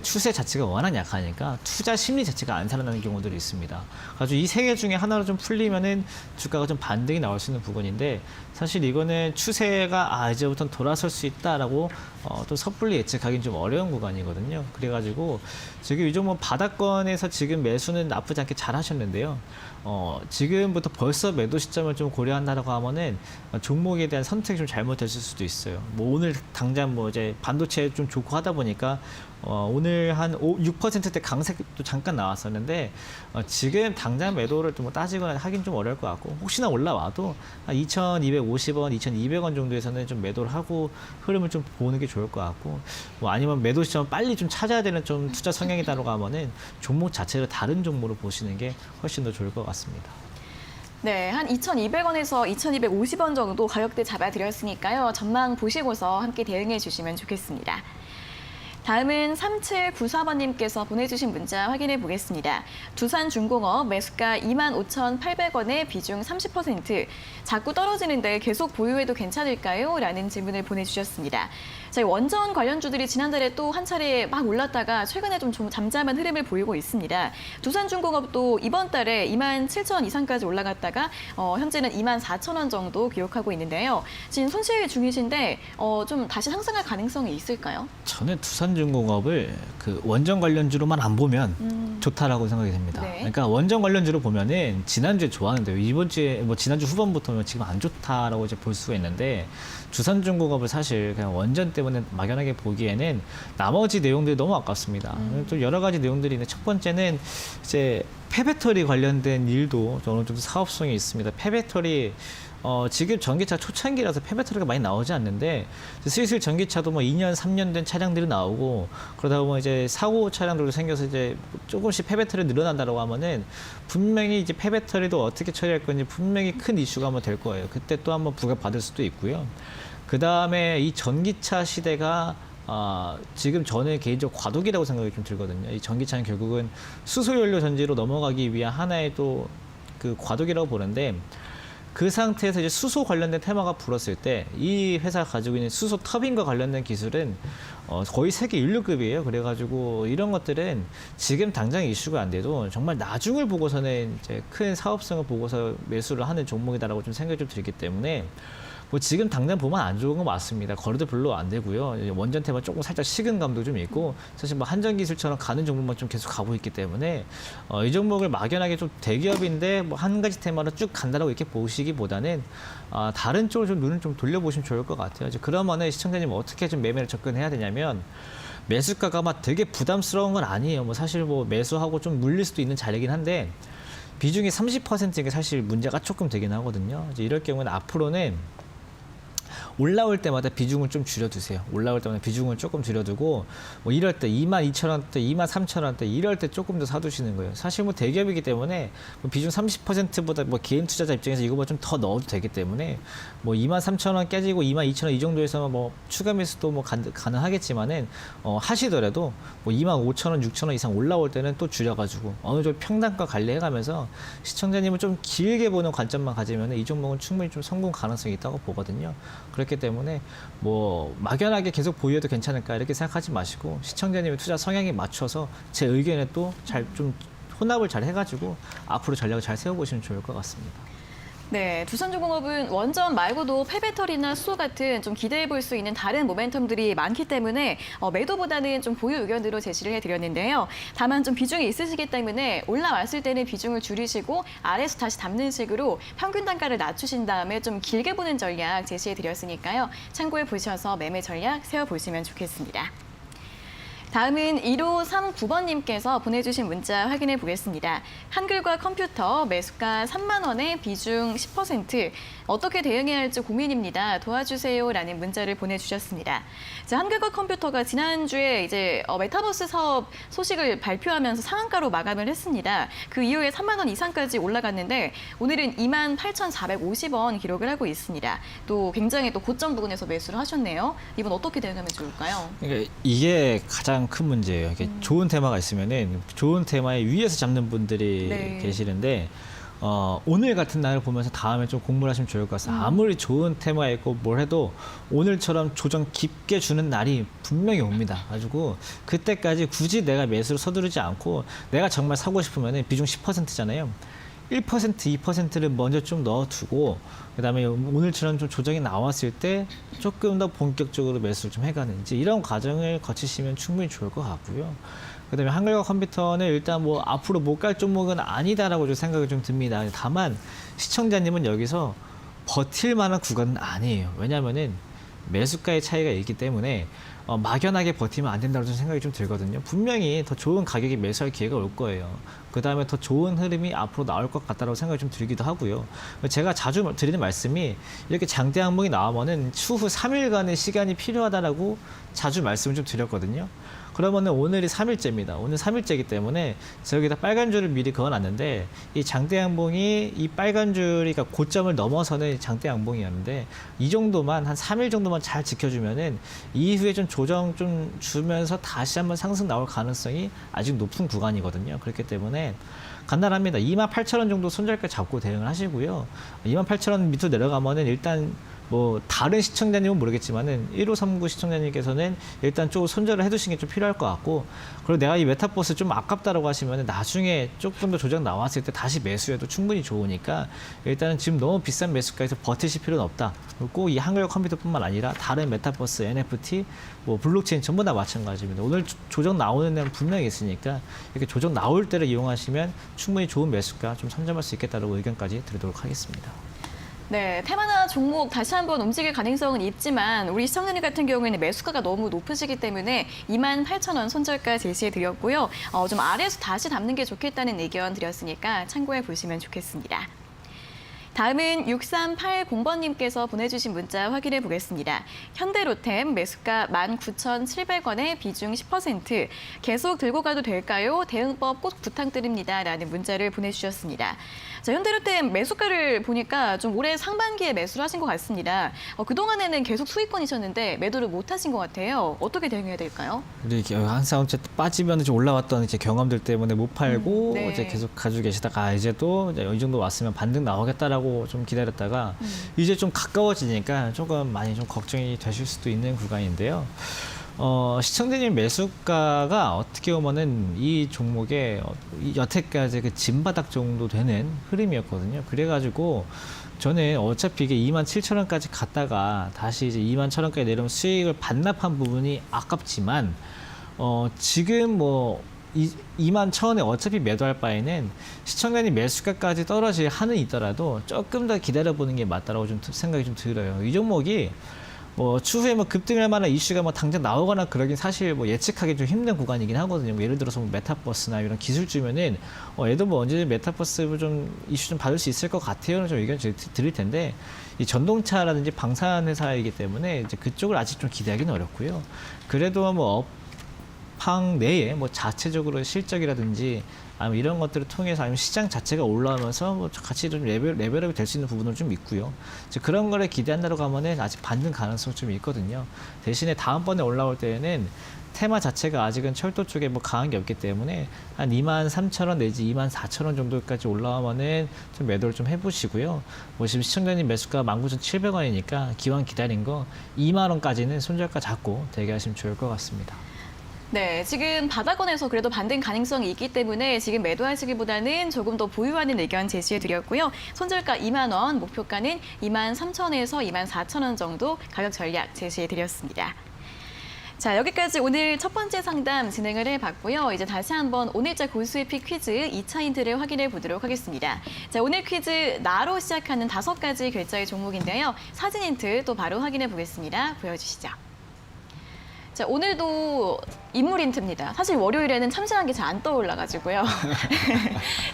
추세 자체가 워낙 약하니까 투자 심리 자체가 안 살아나는 경우들이 있습니다. 그래서 이 세 개 중에 하나로 좀 풀리면은 주가가 좀 반등이 나올 수 있는 부분인데, 사실 이거는 추세가 이제부터 돌아설 수 있다라고 또 섣불리 예측하기는 좀 어려운 구간이거든요. 그래가지고 지금 이 종목 바닥권에서 지금 매수는 나쁘지 않게 잘 하셨는데요. 지금부터 벌써 매도 시점을 좀 고려한다라고 하면은 종목에 대한 선택이 좀 잘못됐을 수도 있어요. 오늘 당장 이제 반도체 좀 좋고 하다 보니까 오늘 한 6%대 강세도 잠깐 나왔었는데 지금 당장 매도를 좀 따지거나 하긴 좀 어려울 것 같고, 혹시나 올라와도 한 2,250원, 2,200원 정도에서는 좀 매도를 하고 흐름을 좀 보는 게 좋을 것 같고, 아니면 매도 시점 빨리 좀 찾아야 되는 좀 투자 성향이다라고 하면은 종목 자체를 다른 종목으로 보시는 게 훨씬 더 좋을 것 같습니다. 네, 한 2,200원에서 2,250원 정도 가격대 잡아드렸으니까요. 전망 보시고서 함께 대응해 주시면 좋겠습니다. 다음은 3794번님께서 보내주신 문자 확인해 보겠습니다. 두산중공업 매수가 25,800원에 비중 30%. 자꾸 떨어지는데 계속 보유해도 괜찮을까요? 라는 질문을 보내주셨습니다. 저희 원전 관련주들이 지난달에 또 한 차례 막 올랐다가 최근에 좀 잠잠한 흐름을 보이고 있습니다. 두산중공업도 이번 달에 27,000원 이상까지 올라갔다가 현재는 24,000원 정도 기록하고 있는데요. 지금 손실 중이신데 좀 다시 상승할 가능성이 있을까요? 저는 두산중공업을 그 원전 관련주로만 안 보면 좋다라고 생각이 됩니다. 네. 그러니까 원전 관련주로 보면은 지난주에 좋았는데요. 이번 주에 지난주 후반부터는 지금 안 좋다라고 이제 볼 수가 있는데, 두산중공업을 사실 그냥 원전 때문에 막연하게 보기에는 나머지 내용들이 너무 아깝습니다. 또 여러 가지 내용들이 있는데, 첫 번째는 이제 폐배터리 관련된 일도 어느 정도 사업성이 있습니다. 폐배터리 지금 전기차 초창기라서 폐배터리가 많이 나오지 않는데, 슬슬 전기차도 2년, 3년 된 차량들이 나오고, 그러다 보면 이제 사고 차량들도 생겨서 이제 조금씩 폐배터리 늘어난다고 하면은 분명히 이제 폐배터리도 어떻게 처리할 건지 분명히 큰 이슈가 한번 될 거예요. 그때 또 한번 부과받을 수도 있고요. 그 다음에 이 전기차 시대가 지금 저는 개인적으로 과도기라고 생각이 좀 들거든요. 이 전기차는 결국은 수소연료 전지로 넘어가기 위한 하나의 또 그 과도기라고 보는데, 그 상태에서 이제 수소 관련된 테마가 불었을 때 이 회사가 가지고 있는 수소 터빈과 관련된 기술은 거의 세계 인류급이에요. 그래가지고 이런 것들은 지금 당장 이슈가 안 돼도 정말 나중을 보고서는 이제 큰 사업성을 보고서 매수를 하는 종목이다라고 좀 생각이 좀 들기 때문에, 지금 당장 보면 안 좋은 건 맞습니다. 거래도 별로 안 되고요. 원전 테마 조금 살짝 식은 감도 좀 있고, 사실 한전 기술처럼 가는 종목만 좀 계속 가고 있기 때문에 이 종목을 막연하게 좀 대기업인데 한 가지 테마로 쭉 간다라고 이렇게 보시기보다는 다른 쪽으로 좀 눈을 좀 돌려보시면 좋을 것 같아요. 이제 그러면은 시청자님 어떻게 좀 매매를 접근해야 되냐면, 매수가가 막 되게 부담스러운 건 아니에요. 사실 매수하고 좀 물릴 수도 있는 자리긴 한데, 비중이 30%인 게 사실 문제가 조금 되긴 하거든요. 이제 이럴 경우는 앞으로는 올라올 때마다 비중을 좀 줄여두세요. 올라올 때마다 비중을 조금 줄여두고, 이럴 때 22,000원대, 23,000원대 이럴 때 조금 더 사두시는 거예요. 사실 대기업이기 때문에 비중 30%보다 개인 투자자 입장에서 이거보다 좀 더 넣어도 되기 때문에 23,000원 깨지고 22,000원 이 정도에서 추가 매수도 가능하겠지만은 하시더라도 25,000원, 6,000원 이상 올라올 때는 또 줄여가지고 어느 정도 평단가 관리해가면서 시청자님은 좀 길게 보는 관점만 가지면 이 종목은 충분히 좀 성공 가능성이 있다고 보거든요. 그렇기 때문에 막연하게 계속 보유해도 괜찮을까 이렇게 생각하지 마시고, 시청자님의 투자 성향에 맞춰서 제 의견에 또 좀 혼합을 잘 해가지고 앞으로 전략을 잘 세워보시면 좋을 것 같습니다. 네, 두산중공업은 원전 말고도 폐배터리나 수소 같은 좀 기대해 볼 수 있는 다른 모멘텀들이 많기 때문에 매도보다는 좀 보유 의견으로 제시를 해드렸는데요. 다만 좀 비중이 있으시기 때문에 올라왔을 때는 비중을 줄이시고 아래에서 다시 담는 식으로 평균 단가를 낮추신 다음에 좀 길게 보는 전략 제시해 드렸으니까요. 참고해 보셔서 매매 전략 세워보시면 좋겠습니다. 다음은 1539번님께서 보내주신 문자 확인해 보겠습니다. 한글과 컴퓨터 매수가 3만 원에 비중 10%. 어떻게 대응해야 할지 고민입니다. 도와주세요라는 문자를 보내주셨습니다. 자, 한글과 컴퓨터가 지난주에 이제 메타버스 사업 소식을 발표하면서 상한가로 마감을 했습니다. 그 이후에 3만 원 이상까지 올라갔는데 오늘은 28,450원 기록을 하고 있습니다. 또 굉장히 또 고점 부근에서 매수를 하셨네요. 이번 어떻게 대응하면 좋을까요? 그러니까 이게 가장 큰 문제예요. 이게 좋은 테마가 있으면은 좋은 테마에 위에서 잡는 분들이 네. 계시는데 오늘 같은 날을 보면서 다음에 좀 공부를 하시면 좋을 것 같습니다. 아무리 좋은 테마가 있고 뭘 해도 오늘처럼 조정 깊게 주는 날이 분명히 옵니다. 가지고 그때까지 굳이 내가 매수를 서두르지 않고 내가 정말 사고 싶으면 비중 10%잖아요. 1%, 2%를 먼저 좀 넣어두고 그다음에 오늘처럼 좀 조정이 나왔을 때 조금 더 본격적으로 매수를 좀 해가는지 이런 과정을 거치시면 충분히 좋을 것 같고요. 그다음에 한글과 컴퓨터는 일단 뭐 앞으로 못 갈 종목은 아니다라고 좀 생각이 좀 듭니다. 다만 시청자님은 여기서 버틸 만한 구간은 아니에요. 왜냐하면은 매수가의 차이가 있기 때문에 막연하게 버티면 안 된다고 좀 생각이 좀 들거든요. 분명히 더 좋은 가격에 매수할 기회가 올 거예요. 그 다음에 더 좋은 흐름이 앞으로 나올 것 같다라고 생각이 좀 들기도 하고요. 제가 자주 드리는 말씀이 이렇게 장대 항목이 나오면은 추후 3일간의 시간이 필요하다라고 자주 말씀을 좀 드렸거든요. 그러면은 오늘이 3일째입니다. 오늘 3일째이기 때문에 저기다 빨간 줄을 미리 그어놨는데 이 장대 양봉이 이 빨간 줄이 그러니까 고점을 넘어서는 장대 양봉이었는데 이 정도만 한 3일 정도만 잘 지켜주면은 이후에 좀 조정 좀 주면서 다시 한번 상승 나올 가능성이 아직 높은 구간이거든요. 그렇기 때문에 간단합니다. 28,000원 정도 손절가 잡고 대응을 하시고요. 28,000원 밑으로 내려가면은 일단 뭐 다른 시청자님은 모르겠지만은 1539 시청자님께서는 일단 좀 손절을 해두시는 게 좀 필요할 것 같고, 그리고 내가 이 메타버스 좀 아깝다라고 하시면은 나중에 조금 더 조정 나왔을 때 다시 매수해도 충분히 좋으니까 일단은 지금 너무 비싼 매수가에서 버티실 필요는 없다. 꼭 이 한글 컴퓨터뿐만 아니라 다른 메타버스, NFT, 뭐 블록체인 전부 다 마찬가지입니다. 오늘 조정 나오는 데는 분명히 있으니까 이렇게 조정 나올 때를 이용하시면 충분히 좋은 매수가 좀 선점할 수 있겠다라고 의견까지 드리도록 하겠습니다. 네, 테마나 종목 다시 한번 움직일 가능성은 있지만 우리 시청자님 같은 경우에는 매수가가 너무 높으시기 때문에 28,000원 손절가 제시해드렸고요. 좀 아래에서 다시 담는 게 좋겠다는 의견 드렸으니까 참고해 보시면 좋겠습니다. 다음은 6380번님께서 보내주신 문자 확인해 보겠습니다. 현대로템 매수가 19,700원에 비중 10%. 계속 들고 가도 될까요? 대응법 꼭 부탁드립니다. 라는 문자를 보내주셨습니다. 자, 현대로템 매수가를 보니까 좀 올해 상반기에 매수를 하신 것 같습니다. 그동안에는 계속 수익권이셨는데 매도를 못 하신 것 같아요. 어떻게 대응해야 될까요? 이렇게 항상 빠지면 좀 올라왔던 이제 경험들 때문에 못 팔고 네. 이제 계속 가지고 계시다가 이제 또 이제 이 정도 왔으면 반등 나오겠다라고 좀 기다렸다가 이제 좀 가까워지니까 조금 많이 좀 걱정이 되실 수도 있는 구간인데요. 시청자님 매수가가 어떻게 보면은 이 종목의 여태까지 그 진바닥 정도 되는 흐름이었거든요. 그래가지고 저는 어차피 이게 27,000원까지 갔다가 다시 이제 21,000원까지 내려오면 수익을 반납한 부분이 아깝지만 지금 뭐 21,000원에 어차피 매도할 바에는 시청자님 매수가까지 떨어질 한은 있더라도 조금 더 기다려보는 게 맞다라고 좀 생각이 좀 들어요. 이 종목이 뭐 추후에 뭐 급등할 만한 이슈가 뭐 당장 나오거나 그러긴 사실 뭐 예측하기 좀 힘든 구간이긴 하거든요. 뭐 예를 들어서 뭐 메타버스나 이런 기술주면은 얘도 뭐 언제든 메타버스 좀 이슈 좀 받을 수 있을 것 같아요는 좀 의견 드릴 텐데 이 전동차라든지 방산 회사이기 때문에 이제 그쪽을 아직 좀 기대하기는 어렵고요. 그래도 뭐 업황 내에 뭐 자체적으로 실적이라든지 아니면 이런 것들을 통해서 아니면 시장 자체가 올라오면서 뭐 같이 좀 레벨업이 될 수 있는 부분은 좀 있고요. 이제 그런 거를 기대한다고 하면은 아직 반등 가능성이 좀 있거든요. 대신에 다음번에 올라올 때에는 테마 자체가 아직은 철도 쪽에 뭐 강한 게 없기 때문에 한 23,000원 내지 24,000원 정도까지 올라오면은 좀 매도를 좀 해보시고요. 뭐 지금 시청자님 매수가 19,700원이니까 기왕 기다린 거 2만 원까지는 손절가 잡고 대기하시면 좋을 것 같습니다. 네, 지금 바닥권에서 그래도 반등 가능성이 있기 때문에 지금 매도하시기보다는 조금 더 보유하는 의견 제시해드렸고요. 손절가 2만 원, 목표가는 23,000원에서 24,000원 정도 가격 전략 제시해드렸습니다. 자, 여기까지 오늘 첫 번째 상담 진행을 해봤고요. 이제 다시 한번 오늘자 고수의 픽 퀴즈 2차 힌트를 확인해 보도록 하겠습니다. 자, 오늘 퀴즈 나로 시작하는 5가지 글자의 종목인데요. 사진 힌트 또 바로 확인해 보겠습니다. 보여주시죠. 자, 오늘도 인물 힌트입니다. 사실 월요일에는 참신한 게 잘 안 떠올라가지고요.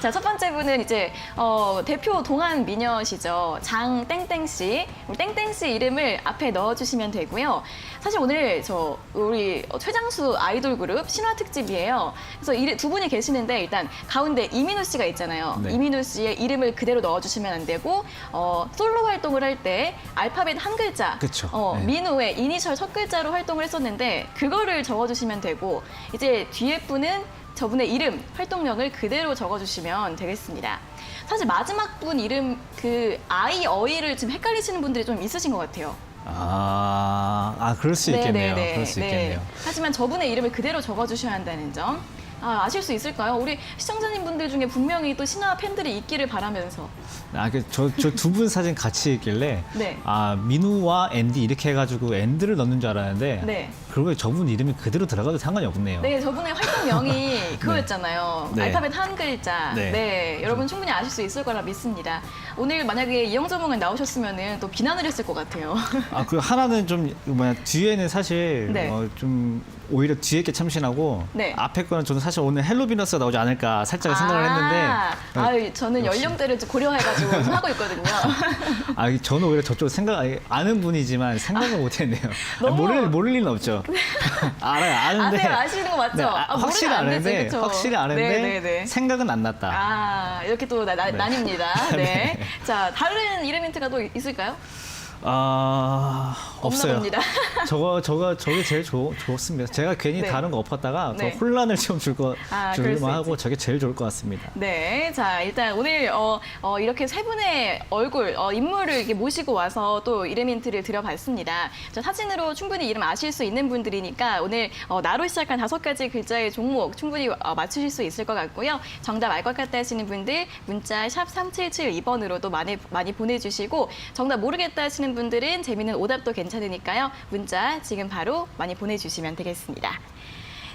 자, 첫 번째 분은 이제 대표 동안 미녀시죠. 장땡땡 씨. 우리 땡땡 씨 이름을 앞에 넣어주시면 되고요. 사실 오늘 우리 최장수 아이돌 그룹 신화 특집이에요. 그래서 두 분이 계시는데 일단 가운데 이민우 씨가 있잖아요. 네. 이민우 씨의 이름을 그대로 넣어주시면 안 되고 솔로 활동을 할 때 알파벳 한 글자, 그쵸. 네. 민우의 이니셜 첫 글자로 활동을 했었는데 그거를 적어주시면 되고 이제 뒤에 분은 저분의 이름, 활동명을 그대로 적어주시면 되겠습니다. 사실 마지막 분 이름 아이, 어이를 지금 헷갈리시는 분들이 좀 있으신 것 같아요. 그럴 수 있겠네요. 그럴 수 있겠네요. 하지만 저분의 이름을 그대로 적어주셔야 한다는 점. 아실 수 있을까요? 우리 시청자님 분들 중에 분명히 또 신화 팬들이 있기를 바라면서. 저 두 분 사진 같이 있길래 네. 민우와 앤디 이렇게 해가지고 앤드를 넣는 줄 알았는데 네. 그러고 저분 이름이 그대로 들어가도 상관이 없네요. 네, 저분의 활동명이 그거였잖아요. 네. 알파벳 한 글자. 네. 네, 여러분 충분히 아실 수 있을 거라 믿습니다. 오늘 만약에 이영저몽을 나오셨으면은 또 비난을 했을 것 같아요. 그 하나는 좀 뒤에는 사실 네. 좀 오히려 뒤에 게 참신하고 네. 앞에 거는 저는 사실 오늘 헬로 비너스가 나오지 않을까 살짝 생각을 했는데 저는 역시. 연령대를 좀 고려해가지고 좀 하고 있거든요. 저는 오히려 저쪽 아는 분이지만 생각을 못했네요. 너무- 모를 리는 없죠. 아는데 아시는 거 맞죠? 네, 모르면 안 되지, 그쵸? 확실히 아는데 네, 네, 네. 생각은 안 났다. 이렇게 또 나뉩니다. 네. 네. 자, 다른 이름 힌트가 또 있을까요? 없어요. 봅니다. 저게 제일 좋습니다. 제가 괜히 네. 다른 거 엎었다가 네. 더 혼란을 좀 그럴 수 줄만 하고 있지. 저게 제일 좋을 것 같습니다. 네, 자 일단 오늘 이렇게 세 분의 얼굴, 인물을 이렇게 모시고 와서 또 이름 힌트를 드려봤습니다. 자, 사진으로 충분히 이름 아실 수 있는 분들이니까 오늘 나로 시작한 5가지 글자의 종목 충분히 맞추실 수 있을 것 같고요. 정답 알 것 같다 하시는 분들 문자 샵 3772번으로도 많이 보내주시고 정답 모르겠다 하시는 분들은 재미있는 오답도 괜찮으니까요. 문자 지금 바로 많이 보내주시면 되겠습니다.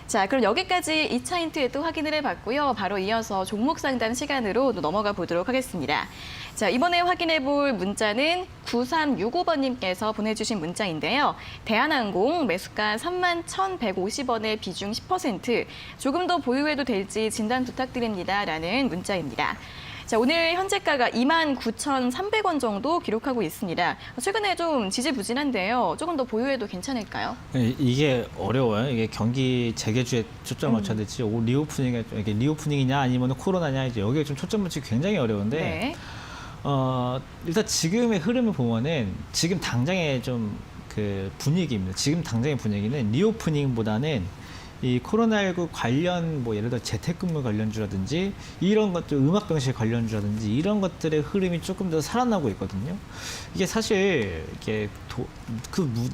자, 그럼 여기까지 2차 힌트에 또 확인을 해봤고요. 바로 이어서 종목 상담 시간으로 또 넘어가 보도록 하겠습니다. 자, 이번에 확인해 볼 문자는 9365번님께서 보내주신 문자인데요. 대한항공 매수가 31,150원의 비중 10%, 조금 더 보유해도 될지 진단 부탁드립니다. 라는 문자입니다. 자, 오늘 현재가가 29,300원 정도 기록하고 있습니다. 최근에 좀 지지부진한데요. 조금 더 보유해도 괜찮을까요? 이게 어려워요. 이게 경기 재개주에 초점을 맞춰야 될지, 이게 리오프닝이냐 아니면 코로나냐 이제 여기에 좀 초점 맞추기 굉장히 어려운데. 네. 일단 지금의 흐름을 보면은 지금 당장의 좀 분위기입니다. 지금 당장의 분위기는 리오프닝보다는 이 코로나19 관련 예를 들어 재택근무 관련주라든지 이런 것들 음악병실 관련주라든지 이런 것들의 흐름이 조금 더 살아나고 있거든요. 이게 사실 이게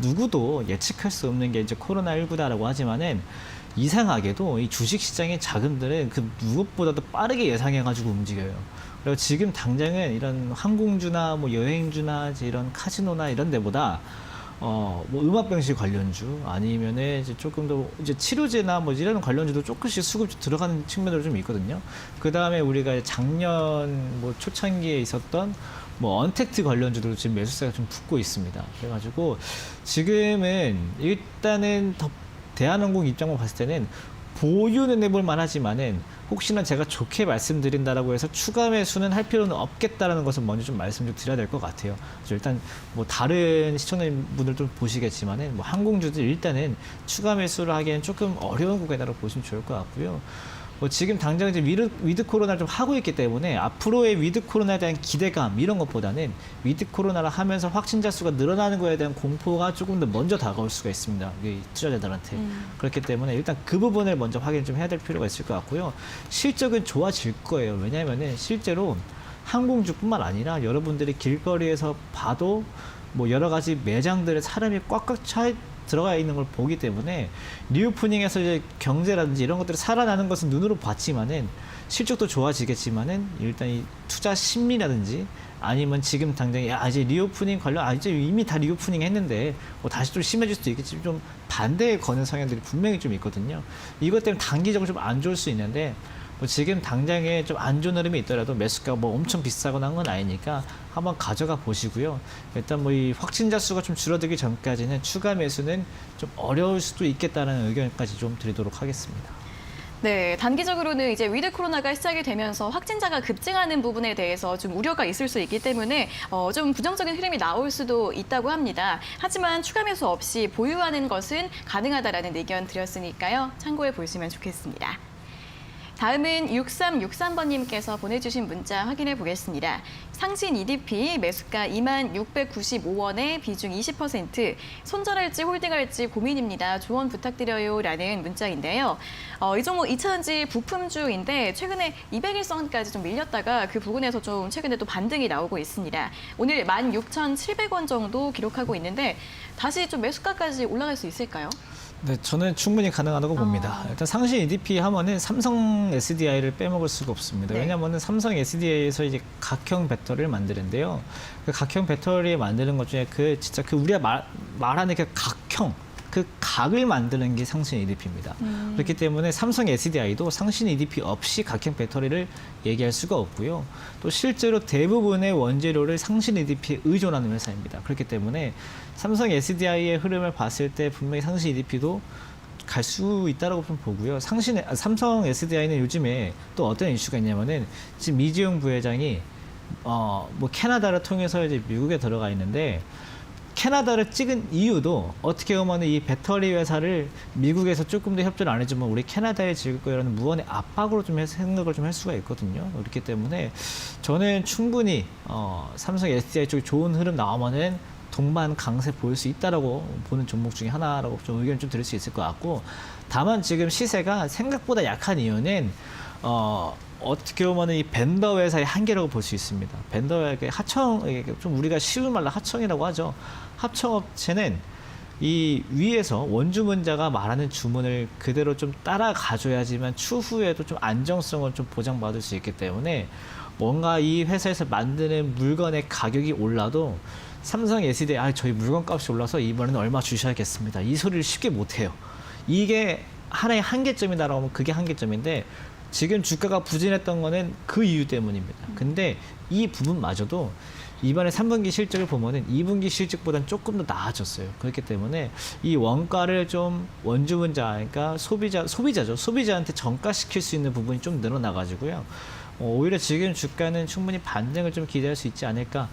누구도 예측할 수 없는 게 이제 코로나19다라고 하지만은 이상하게도 이 주식시장의 자금들은 무엇보다도 빠르게 예상해가지고 움직여요. 그리고 지금 당장은 이런 항공주나 여행주나 이런 카지노나 이런 데보다 음악병실 관련주 아니면은 이제 조금 더 이제 치료제나 이런 관련주도 조금씩 수급주 들어가는 측면으로 좀 있거든요. 그 다음에 우리가 작년 초창기에 있었던 언택트 관련주도 지금 매수세가 좀 붙고 있습니다. 그래가지고 지금은 일단은 대한항공 입장만 봤을 때는 보유는 해볼 만하지만은 혹시나 제가 좋게 말씀드린다라고 해서 추가 매수는 할 필요는 없겠다라는 것을 먼저 좀 말씀 좀 드려야 될 것 같아요. 그래서 일단 다른 시청자분들도 보시겠지만은 항공주들 일단은 추가 매수를 하기에는 조금 어려운 구간이라고 보시면 좋을 것 같고요. 지금 당장 이제 위드 코로나를 좀 하고 있기 때문에 앞으로의 위드 코로나에 대한 기대감 이런 것보다는 위드 코로나를 하면서 확진자 수가 늘어나는 거에 대한 공포가 조금 더 먼저 다가올 수가 있습니다. 투자자들한테. 그렇기 때문에 일단 그 부분을 먼저 확인 좀 해야 될 필요가 있을 것 같고요. 실적은 좋아질 거예요. 왜냐하면은 실제로 항공주뿐만 아니라 여러분들이 길거리에서 봐도 여러 가지 매장들의 사람이 꽉꽉 차 들어가 있는 걸 보기 때문에 리오프닝에서 이제 경제라든지 이런 것들이 살아나는 것은 눈으로 봤지만은 실적도 좋아지겠지만은 일단 이 투자 심리라든지 아니면 지금 당장 이제 리오프닝 관련 이제 이미 다 리오프닝 했는데 다시 좀 심해질 수도 있겠지만 좀 반대에 거는 성향들이 분명히 좀 있거든요. 이것 때문에 단기적으로 좀 안 좋을 수 있는데 뭐 지금 당장에 좀 안 좋은 흐름이 있더라도 매수가가 뭐 엄청 비싸거나 한 건 아니니까 한번 가져가 보시고요. 일단 뭐 이 확진자 수가 좀 줄어들기 전까지는 추가 매수는 좀 어려울 수도 있겠다는 의견까지 좀 드리도록 하겠습니다. 네, 단기적으로는 이제 위드 코로나가 시작이 되면서 확진자가 급증하는 부분에 대해서 좀 우려가 있을 수 있기 때문에 좀 부정적인 흐름이 나올 수도 있다고 합니다. 하지만 추가 매수 없이 보유하는 것은 가능하다라는 의견 드렸으니까요. 참고해 보시면 좋겠습니다. 다음은 6363번님께서 보내주신 문자 확인해 보겠습니다. 상신 EDP 매수가 2695원에 비중 20%, 손절할지 홀딩할지 고민입니다. 조언 부탁드려요 라는 문자인데요. 이 종목 2차전지 부품주인데 최근에 200일선까지 좀 밀렸다가 그 부분에서 좀 최근에 또 반등이 나오고 있습니다. 오늘 16,700원 정도 기록하고 있는데 다시 좀 매수가까지 올라갈 수 있을까요? 네, 저는 충분히 가능하다고 봅니다. 일단 상신 EDP 하면은 삼성 SDI를 빼먹을 수가 없습니다. 네. 왜냐하면 삼성 SDI에서 이제 각형 배터리를 만드는데요. 그 각형 배터리 만드는 것 중에 진짜 우리가 말하는 그 각형, 그 각을 만드는 게 상신 EDP입니다. 그렇기 때문에 삼성 SDI도 상신 EDP 없이 각형 배터리를 얘기할 수가 없고요. 또 실제로 대부분의 원재료를 상신 EDP에 의존하는 회사입니다. 그렇기 때문에 삼성 SDI의 흐름을 봤을 때 분명히 상신 EDP도 갈 수 있다고 좀 보고요. 삼성 SDI는 요즘에 또 어떤 이슈가 있냐면은 지금 이재용 부회장이 뭐 캐나다를 통해서 이제 미국에 들어가 있는데 캐나다를 찍은 이유도 어떻게 보면 이 배터리 회사를 미국에서 조금 더 협조를 안 해주면 우리 캐나다에 지을 거라는 무언의 압박으로 좀 생각을 좀 할 수가 있거든요. 그렇기 때문에 저는 충분히 삼성 SDI 쪽에 좋은 흐름 나오면은 동반 강세 보일 수 있다라고 보는 종목 중에 하나라고 좀 의견을 좀 드릴 수 있을 것 같고, 다만 지금 시세가 생각보다 약한 이유는 어떻게 보면 이 벤더 회사의 한계라고 볼 수 있습니다. 벤더 회사의 좀 우리가 쉬운 말로 하청이라고 하죠. 합청업체는 이 위에서 원주문자가 말하는 주문을 그대로 좀 따라가줘야지만 추후에도 좀 안정성을 좀 보장받을 수 있기 때문에 뭔가 이 회사에서 만드는 물건의 가격이 올라도 삼성 SDI 저희 물건 값이 올라서 이번에는 얼마 주셔야겠습니다. 이 소리를 쉽게 못해요. 이게 하나의 한계점이다라고 하면 그게 한계점인데 지금 주가가 부진했던 거는 그 이유 때문입니다. 근데 이 부분마저도 이번에 3분기 실적을 보면은 2분기 실적보다는 조금 더 나아졌어요. 그렇기 때문에 이 원가를 좀 원주문자, 그러니까 소비자죠. 소비자한테 전가시킬 수 있는 부분이 좀 늘어나가지고요. 오히려 지금 주가는 충분히 반등을 좀 기대할 수 있지 않을까.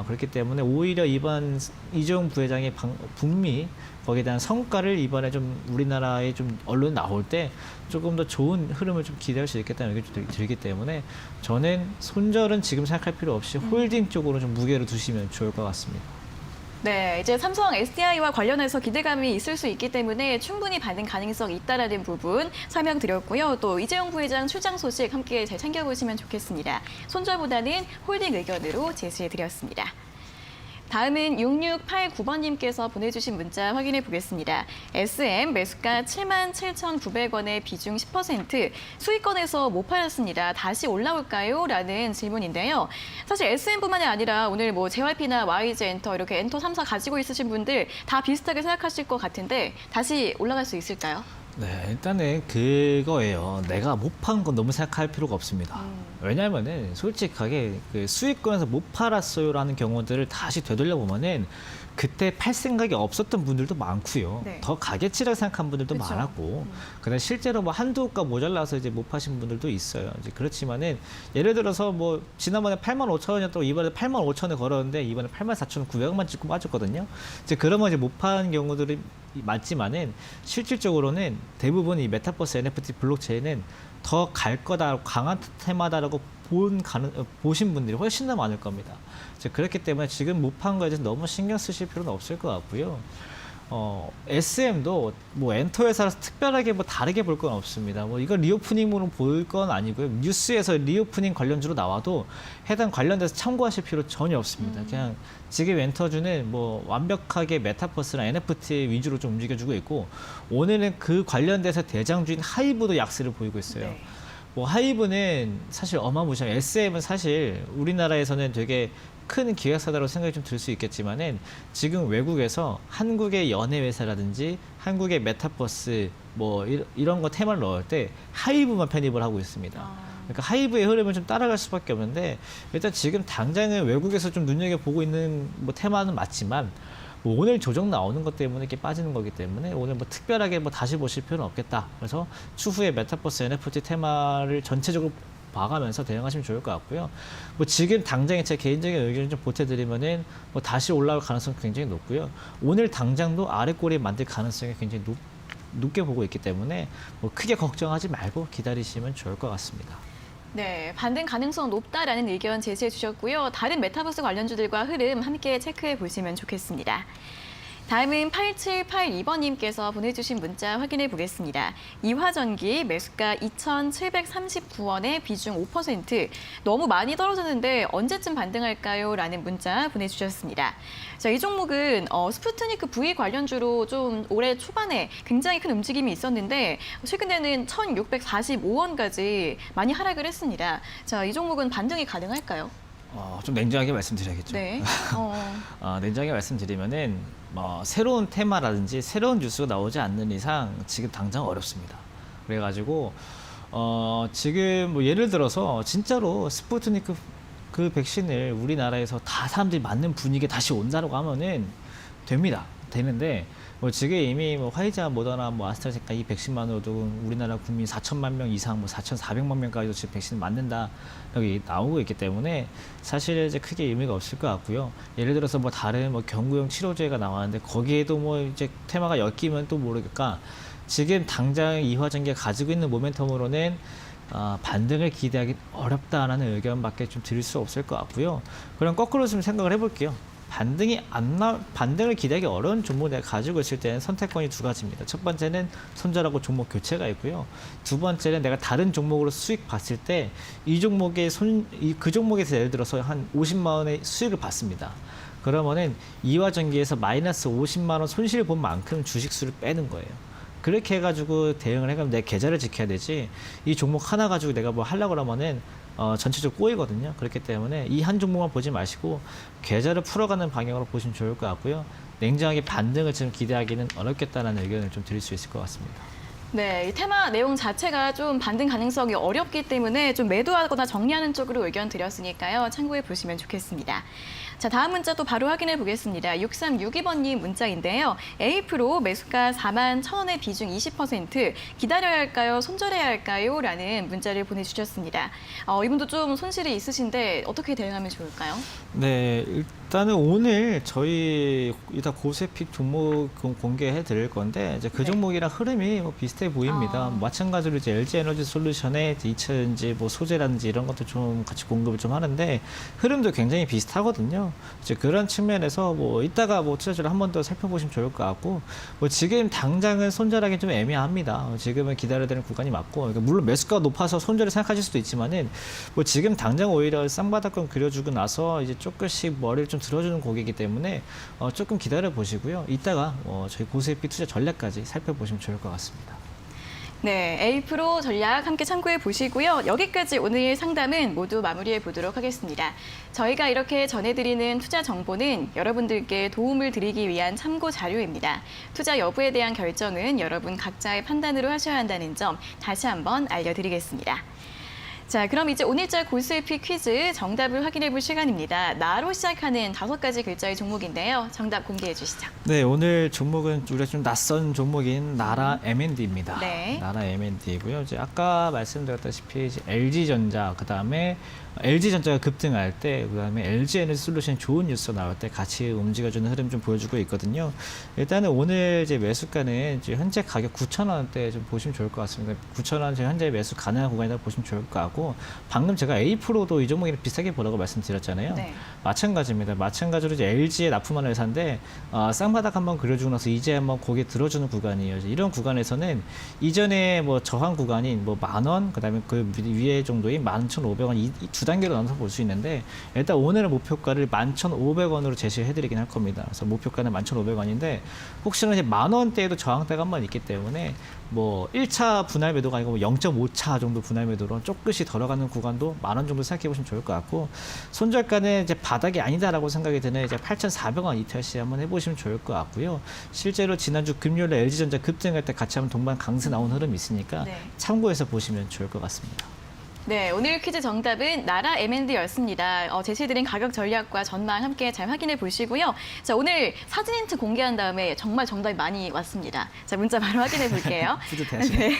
그렇기 때문에 오히려 이번 이재용 부회장의 북미 거기에 대한 성과를 이번에 좀 우리나라에 좀 언론 나올 때 조금 더 좋은 흐름을 좀 기대할 수 있겠다는 의견이 들기 때문에 저는 손절은 지금 생각할 필요 없이 홀딩 쪽으로 좀 무게를 두시면 좋을 것 같습니다. 네, 이제 삼성 SDI와 관련해서 기대감이 있을 수 있기 때문에 충분히 반등 가능성이 있다라는 부분 설명드렸고요. 또 이재용 부회장 출장 소식 함께 잘 챙겨보시면 좋겠습니다. 손절보다는 홀딩 의견으로 제시해드렸습니다. 다음은 6689번님께서 보내주신 문자 확인해 보겠습니다. SM 매수가 77,900원에 비중 10%, 수익권에서 못 팔았습니다. 다시 올라올까요? 라는 질문인데요. 사실 SM뿐만이 아니라 오늘 뭐 JYP나 YG 엔터 이렇게 엔터 3사 가지고 있으신 분들 다 비슷하게 생각하실 것 같은데 다시 올라갈 수 있을까요? 네, 일단은 그거예요. 내가 못 판 건 너무 생각할 필요가 없습니다. 왜냐하면은 솔직하게 그 수익권에서 못 팔았어요라는 경우들을 다시 되돌려 보면은 그때 팔 생각이 없었던 분들도 많고요. 네. 더 가겠지라고 생각한 분들도 그쵸. 많았고, 그다음 실제로 뭐 한두 가 모자라서 이제 못 파신 분들도 있어요. 이제 그렇지만은 예를 들어서 뭐 지난번에 85,000원이었다고 이번에 85,000원에 걸었는데 이번에 84,900원만 찍고 빠졌거든요. 이제 그러면 이제 못 파는 경우들이 많지만은 실질적으로는 대부분 이 메타버스 NFT 블록체인은 더 갈 거다, 강한 테마다라고 보신 분들이 훨씬 더 많을 겁니다. 그렇기 때문에 지금 못 판 거에 대해서 너무 신경 쓰실 필요는 없을 것 같고요. SM도 뭐 엔터 회사라서 특별하게 뭐 다르게 볼 건 없습니다. 뭐 이걸 리오프닝으로 볼 건 아니고요. 뉴스에서 리오프닝 관련주로 나와도 해당 관련돼서 참고하실 필요 전혀 없습니다. 그냥 지금 엔터주는 뭐 완벽하게 메타버스나 NFT 위주로 좀 움직여주고 있고, 오늘은 그 관련돼서 대장주인 하이브도 약세를 보이고 있어요. 네. 뭐 하이브는 사실 어마무시한, SM은 사실 우리나라에서는 되게 큰 기획사다라고 생각이 좀 들 수 있겠지만은 지금 외국에서 한국의 연예 회사라든지 한국의 메타버스 뭐 이런 거 테마를 넣을 때 하이브만 편입을 하고 있습니다. 그러니까 하이브의 흐름을 좀 따라갈 수밖에 없는데 일단 지금 당장은 외국에서 좀 눈여겨보고 있는 뭐 테마는 맞지만 뭐 오늘 조정 나오는 것 때문에 이렇게 빠지는 거기 때문에 오늘 뭐 특별하게 뭐 다시 보실 필요는 없겠다. 그래서 추후에 메타버스 NFT 테마를 전체적으로 봐가면서 대응하시면 좋을 것 같고요. 뭐 지금 당장의 제 개인적인 의견을 좀 보태드리면은 뭐 다시 올라올 가능성이 굉장히 높고요. 오늘 당장도 아래 꼬리 만들 가능성이 굉장히 높게 보고 있기 때문에 뭐 크게 걱정하지 말고 기다리시면 좋을 것 같습니다. 네, 반등 가능성 높다라는 의견 제시해 주셨고요. 다른 메타버스 관련주들과 흐름 함께 체크해 보시면 좋겠습니다. 다음은 8782번님께서 보내주신 문자 확인해 보겠습니다. 이화전기 매수가 2,739원에 비중 5%. 너무 많이 떨어졌는데 언제쯤 반등할까요? 라는 문자 보내주셨습니다. 자, 이 종목은 스푸트니크 V 관련주로 좀 올해 초반에 굉장히 큰 움직임이 있었는데 최근에는 1,645원까지 많이 하락을 했습니다. 자, 이 종목은 반등이 가능할까요? 좀 냉정하게 말씀드려야겠죠. 네. 냉정하게 말씀드리면은 새로운 테마라든지 새로운 뉴스가 나오지 않는 이상 지금 당장 어렵습니다. 그래가지고 지금 뭐 예를 들어서 진짜로 스푸트니크 그 백신을 우리나라에서 다 사람들이 맞는 분위기에 다시 온다라고 하면은 됩니다. 되는데 뭐 지금 이미 뭐 화이자, 모더나, 뭐 아스트라제네카 이 백신만으로도 우리나라 국민 4천만 명 이상, 뭐 4,400만 명까지도 지금 백신 맞는다 여기 나오고 있기 때문에 사실 이제 크게 의미가 없을 것 같고요. 예를 들어서 뭐 다른 뭐 경구용 치료제가 나왔는데 거기에도 뭐 이제 테마가 엮이면 또 모르겠까 지금 당장 이화전기가 가지고 있는 모멘텀으로는 반등을 기대하기 어렵다라는 의견밖에 좀 드릴 수 없을 것 같고요. 그럼 거꾸로 좀 생각을 해볼게요. 반등을 기대하기 어려운 종목 내가 가지고 있을 때는 선택권이 두 가지입니다. 첫 번째는 손절하고 종목 교체가 있고요. 두 번째는 내가 다른 종목으로 수익 봤을 때 이 종목의 그 종목에서 예를 들어서 한 50만 원의 수익을 봤습니다. 그러면은 이화전기에서 마이너스 50만 원 손실 본 만큼 주식수를 빼는 거예요. 그렇게 해가지고 대응을 해가면 내 계좌를 지켜야 되지 이 종목 하나 가지고 내가 뭐 하려고 하면은 전체적으로 꼬이거든요. 그렇기 때문에 이 한 종목만 보지 마시고 계좌를 풀어가는 방향으로 보시면 좋을 것 같고요. 냉정하게 반등을 지금 기대하기는 어렵겠다는 의견을 좀 드릴 수 있을 것 같습니다. 네, 이 테마 내용 자체가 좀 반등 가능성이 어렵기 때문에 좀 매도하거나 정리하는 쪽으로 의견 드렸으니까요. 참고해 보시면 좋겠습니다. 자, 다음 문자 또 바로 확인해 보겠습니다. 6362번님 문자인데요. A프로 매수가 41,000원의 비중 20% 기다려야 할까요? 손절해야 할까요? 라는 문자를 보내주셨습니다. 이분도 좀 손실이 있으신데 어떻게 대응하면 좋을까요? 네, 일단은 오늘 저희 이따 고세픽 종목 공개해 드릴 건데 이제 그 종목이랑 흐름이 뭐 비슷해 보입니다. 마찬가지로 이제 LG 에너지 솔루션의 2차전지 뭐 소재라든지 이런 것도 좀 같이 공급을 좀 하는데 흐름도 굉장히 비슷하거든요. 이제 그런 측면에서 뭐 이따가 뭐 투자자를 한 번 더 살펴보시면 좋을 것 같고 뭐 지금 당장은 손절하기 좀 애매합니다. 지금은 기다려야 되는 구간이 맞고 그러니까 물론 매수가가 높아서 손절을 생각하실 수도 있지만은 뭐 지금 당장 오히려 쌍바닥권 그려주고 나서 이제 조금씩 머리를 좀 들어주는 곡이기 때문에 조금 기다려 보시고요. 이따가 저희 고수익비 투자 전략까지 살펴보시면 좋을 것 같습니다. 네, A프로 전략 함께 참고해 보시고요. 여기까지 오늘 상담은 모두 마무리해 보도록 하겠습니다. 저희가 이렇게 전해드리는 투자 정보는 여러분들께 도움을 드리기 위한 참고 자료입니다. 투자 여부에 대한 결정은 여러분 각자의 판단으로 하셔야 한다는 점 다시 한번 알려드리겠습니다. 자, 그럼 이제 오늘자 고수익피 퀴즈 정답을 확인해 볼 시간입니다. 나로 시작하는 5가지 글자의 종목인데요. 정답 공개해 주시죠. 네, 오늘 종목은 우리가 좀 낯선 종목인 나라 M&D입니다. 네. 나라 M&D고요. 이제 아까 말씀드렸다시피 이제 LG전자 그다음에 LG전자가 급등할 때 그다음에 LG 에너지 솔루션 좋은 뉴스 나올 때 같이 움직여주는 흐름 좀 보여주고 있거든요. 일단은 오늘 이제 매수가는 이제 현재 가격 9,000원대 좀 보시면 좋을 것 같습니다. 9,000원 지금 현재 매수 가능한 구간이다 보시면 좋을 것 같고 방금 제가 A프로도 이 종목이랑 비슷하게 보라고 말씀드렸잖아요. 네. 마찬가지입니다. 마찬가지로 이제 LG에 납품하는 회사인데 쌍바닥 한번 그려주고 나서 이제 한번 고개 들어주는 구간이에요. 이런 구간에서는 이전에 뭐 저항 구간인 뭐 10,000원 그다음에 그 위에 정도인 11,500원 이 두 단계로 나눠서 볼 수 있는데 일단 오늘의 목표가를 11,500원으로 제시해드리긴 할 겁니다. 그래서 목표가는 11,500원인데 혹시나 이제 10,000원대에도 저항대가 한번 있기 때문에 뭐 1차 분할 매도가 아니고 0.5차 정도 분할 매도로 조금씩 들어가는 구간도 10,000원 정도 생각해 보시면 좋을 것 같고 손절가는 이제 바닥이 아니다라고 생각이 드는 이제 8,400원 ETC 한번 해보시면 좋을 것 같고요. 실제로 지난주 금요일에 LG전자 급등할 때 같이 한번 동반 강세 나온 흐름이 있으니까 네. 참고해서 보시면 좋을 것 같습니다. 네, 오늘 퀴즈 정답은 나라 M&D였습니다. 제시드린 가격 전략과 전망 함께 잘 확인해 보시고요. 자, 오늘 사진 힌트 공개한 다음에 정말 정답이 많이 왔습니다. 자, 문자 바로 확인해 볼게요. 뿌듯해하시네. 네.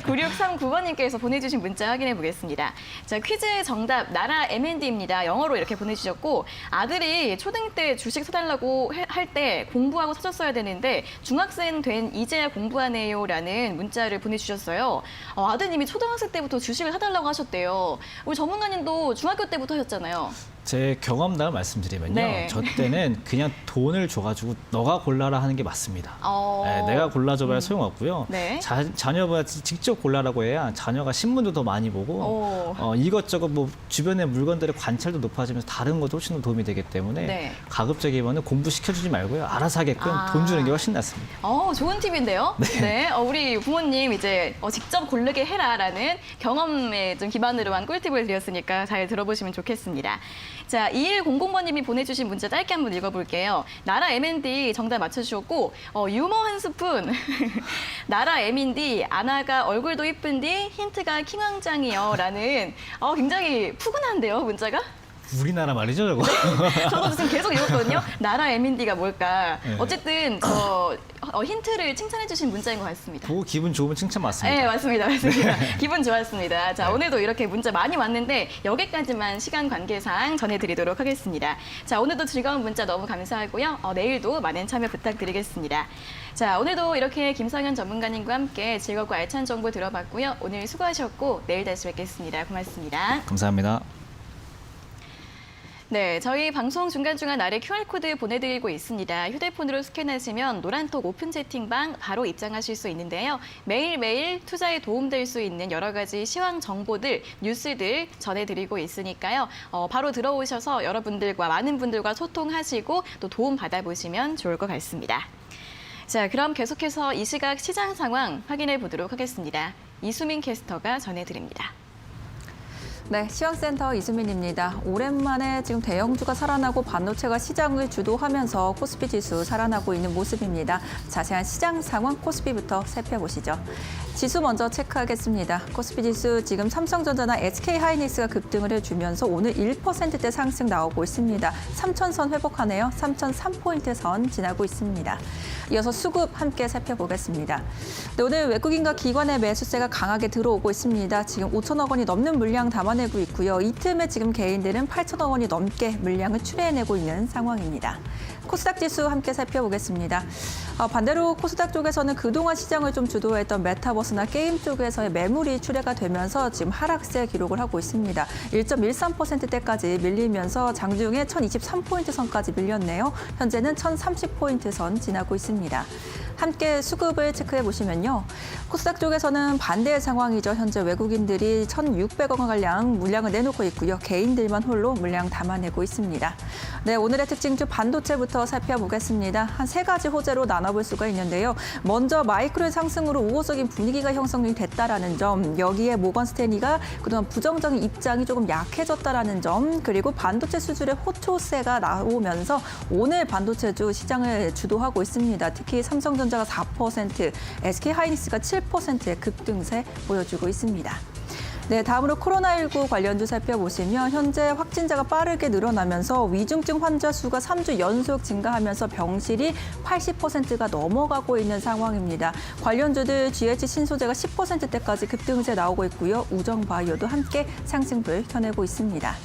9639번님께서 보내주신 문자 확인해 보겠습니다. 자, 퀴즈 정답 나라 M&D입니다. 영어로 이렇게 보내주셨고 아들이 초등 때 주식 사달라고 할 때 공부하고 사줬어야 되는데 중학생 된 이제야 공부하네요라는 문자를 보내주셨어요. 아드님이 초등학생 때부터 주식을 사달라고 하셨대요. 우리 전문가님도 중학교 때부터 하셨잖아요. 제 경험담을 말씀드리면요. 네. 저 때는 그냥 돈을 줘가지고 너가 골라라 하는 게 맞습니다. 네, 내가 골라줘봐야 소용없고요. 네. 자녀가 직접 골라라고 해야 자녀가 신문도 더 많이 보고 이것저것 뭐 주변의 물건들의 관찰도 높아지면서 다른 것도 훨씬 더 도움이 되기 때문에 네. 가급적이면 공부시켜주지 말고요. 알아서 하게끔 돈 주는 게 훨씬 낫습니다. 좋은 팁인데요. 네. 우리 부모님 이제 직접 고르게 해라라는 경험에 좀 기반으로 한 꿀팁을 드렸으니까 잘 들어보시면 좋겠습니다. 자, 2100번님이 보내주신 문자 짧게 한번 읽어볼게요. 나라 M&D 정답 맞춰주셨고 유머 한 스푼. 나라 M&D 아나가 얼굴도 이쁜디 힌트가 킹왕짱이요 라는 굉장히 푸근한데요, 문자가? 우리나라 말이죠, 저거. 저도 지금 계속 읽었거든요. 나라 M&D가 뭘까? 네. 어쨌든 힌트를 칭찬해주신 문자인 것 같습니다. 보고 기분 좋으면 칭찬 맞습니다. 네, 맞습니다. 기분 좋았습니다. 자, 오늘도 이렇게 문자 많이 왔는데 여기까지만 시간 관계상 전해드리도록 하겠습니다. 자, 오늘도 즐거운 문자 너무 감사하고요. 내일도 많은 참여 부탁드리겠습니다. 자, 오늘도 이렇게 김성현 전문가님과 함께 즐겁고 알찬 정보 들어봤고요. 오늘 수고하셨고 내일 다시 뵙겠습니다. 고맙습니다. 감사합니다. 네, 저희 방송 중간중간 아래 QR코드 보내드리고 있습니다. 휴대폰으로 스캔하시면 노란톡 오픈 채팅방 바로 입장하실 수 있는데요. 매일매일 투자에 도움될 수 있는 여러 가지 시황 정보들, 뉴스들 전해드리고 있으니까요. 바로 들어오셔서 여러분들과 많은 분들과 소통하시고 또 도움 받아보시면 좋을 것 같습니다. 자, 그럼 계속해서 이 시각 시장 상황 확인해 보도록 하겠습니다. 이수민 캐스터가 전해드립니다. 네, 시황센터 이수민입니다. 오랜만에 지금 대형주가 살아나고 반도체가 시장을 주도하면서 코스피 지수 살아나고 있는 모습입니다. 자세한 시장 상황 코스피부터 살펴보시죠. 지수 먼저 체크하겠습니다. 코스피 지수 지금 삼성전자나 SK하이닉스가 급등을 해주면서 오늘 1%대 상승 나오고 있습니다. 3,000선 회복하네요. 3,003포인트 선 지나고 있습니다. 이어서 수급 함께 살펴보겠습니다. 네, 오늘 외국인과 기관의 매수세가 강하게 들어오고 있습니다. 지금 5천억 원이 넘는 물량 담아내고 있고요. 이 틈에 지금 개인들은 8천억 원이 넘게 물량을 출해내고 있는 상황입니다. 코스닥 지수 함께 살펴보겠습니다. 반대로 코스닥 쪽에서는 그동안 시장을 좀 주도했던 메타버스나 게임 쪽에서의 매물이 출회가 되면서 지금 하락세 기록을 하고 있습니다. 1.13%대까지 밀리면서 장중에 1,023포인트 선까지 밀렸네요. 현재는 1,030포인트 선 지나고 있습니다. 함께 수급을 체크해 보시면요. 코스닥 쪽에서는 반대의 상황이죠. 현재 외국인들이 1,600억 원가량 물량을 내놓고 있고요. 개인들만 홀로 물량 담아내고 있습니다. 네, 오늘의 특징주 반도체부터 살펴보겠습니다. 한 세 가지 호재로 나눠볼 수가 있는데요. 먼저 마이크로의 상승으로 우호적인 분위기가 형성이 됐다라는 점, 여기에 모건 스탠리가 그동안 부정적인 입장이 조금 약해졌다라는 점, 그리고 반도체 수출의 호초세가 나오면서 오늘 반도체주 시장을 주도하고 있습니다. 특히 삼성전자가 4%, SK하이닉스가 7%의 급등세 보여주고 있습니다. 네, 다음으로 코로나19 관련주 살펴보시면 현재 확진자가 빠르게 늘어나면서 위중증 환자 수가 3주 연속 증가하면서 병실이 80%가 넘어가고 있는 상황입니다. 관련주들 GH 신소재가 10%대까지 급등세 나오고 있고요. 우정바이오도 함께 상승불 켜내고 있습니다.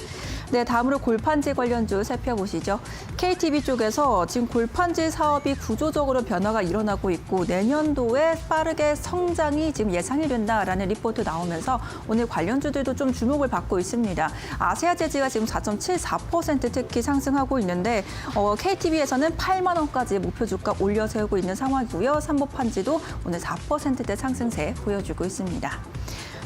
네, 다음으로 골판지 관련주 살펴보시죠. KTB 쪽에서 지금 골판지 사업이 구조적으로 변화가 일어나고 있고 내년도에 빠르게 성장이 지금 예상이 된다라는 리포트 나오면서 오늘 관련주들도 좀 주목을 받고 있습니다. 아세아 재즈가 지금 4.74% 특히 상승하고 있는데 KTB에서는 8만 원까지 목표 주가 올려 세우고 있는 상황이고요. 삼보판지도 오늘 4%대 상승세 보여주고 있습니다.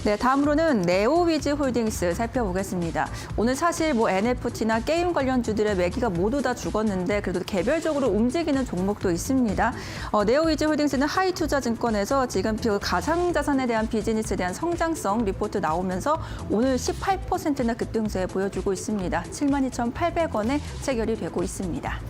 네, 다음으로는 네오위즈 홀딩스 살펴보겠습니다. 오늘 사실 NFT나 게임 관련주들의 매기가 모두 다 죽었는데 그래도 개별적으로 움직이는 종목도 있습니다. 네오위즈 홀딩스는 하이투자증권에서 지금 그 가상자산에 대한 비즈니스에 대한 성장성 리포트 나오면서 오늘 18%나 급등세 보여주고 있습니다. 72,800원에 체결이 되고 있습니다.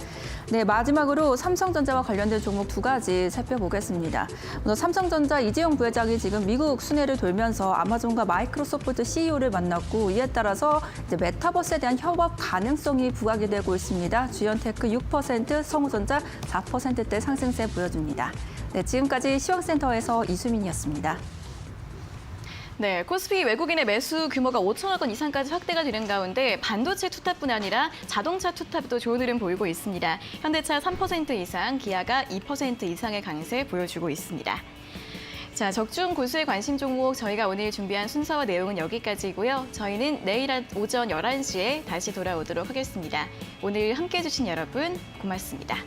네, 마지막으로 삼성전자와 관련된 종목 두 가지 살펴보겠습니다. 먼저 삼성전자 이재용 부회장이 지금 미국 순회를 돌면서 아마존과 마이크로소프트 CEO를 만났고 이에 따라서 이제 메타버스에 대한 협업 가능성이 부각이 되고 있습니다. 주연테크 6%, 성우전자 4%대 상승세 보여줍니다. 네, 지금까지 시황센터에서 이수민이었습니다. 네, 코스피 외국인의 매수 규모가 5천억 원 이상까지 확대가 되는 가운데 반도체 투탑뿐 아니라 자동차 투탑도 좋은 흐름 보이고 있습니다. 현대차 3% 이상, 기아가 2% 이상의 강세 보여주고 있습니다. 자, 적중 고수의 관심 종목 저희가 오늘 준비한 순서와 내용은 여기까지고요. 저희는 내일 오전 11시에 다시 돌아오도록 하겠습니다. 오늘 함께해 주신 여러분 고맙습니다.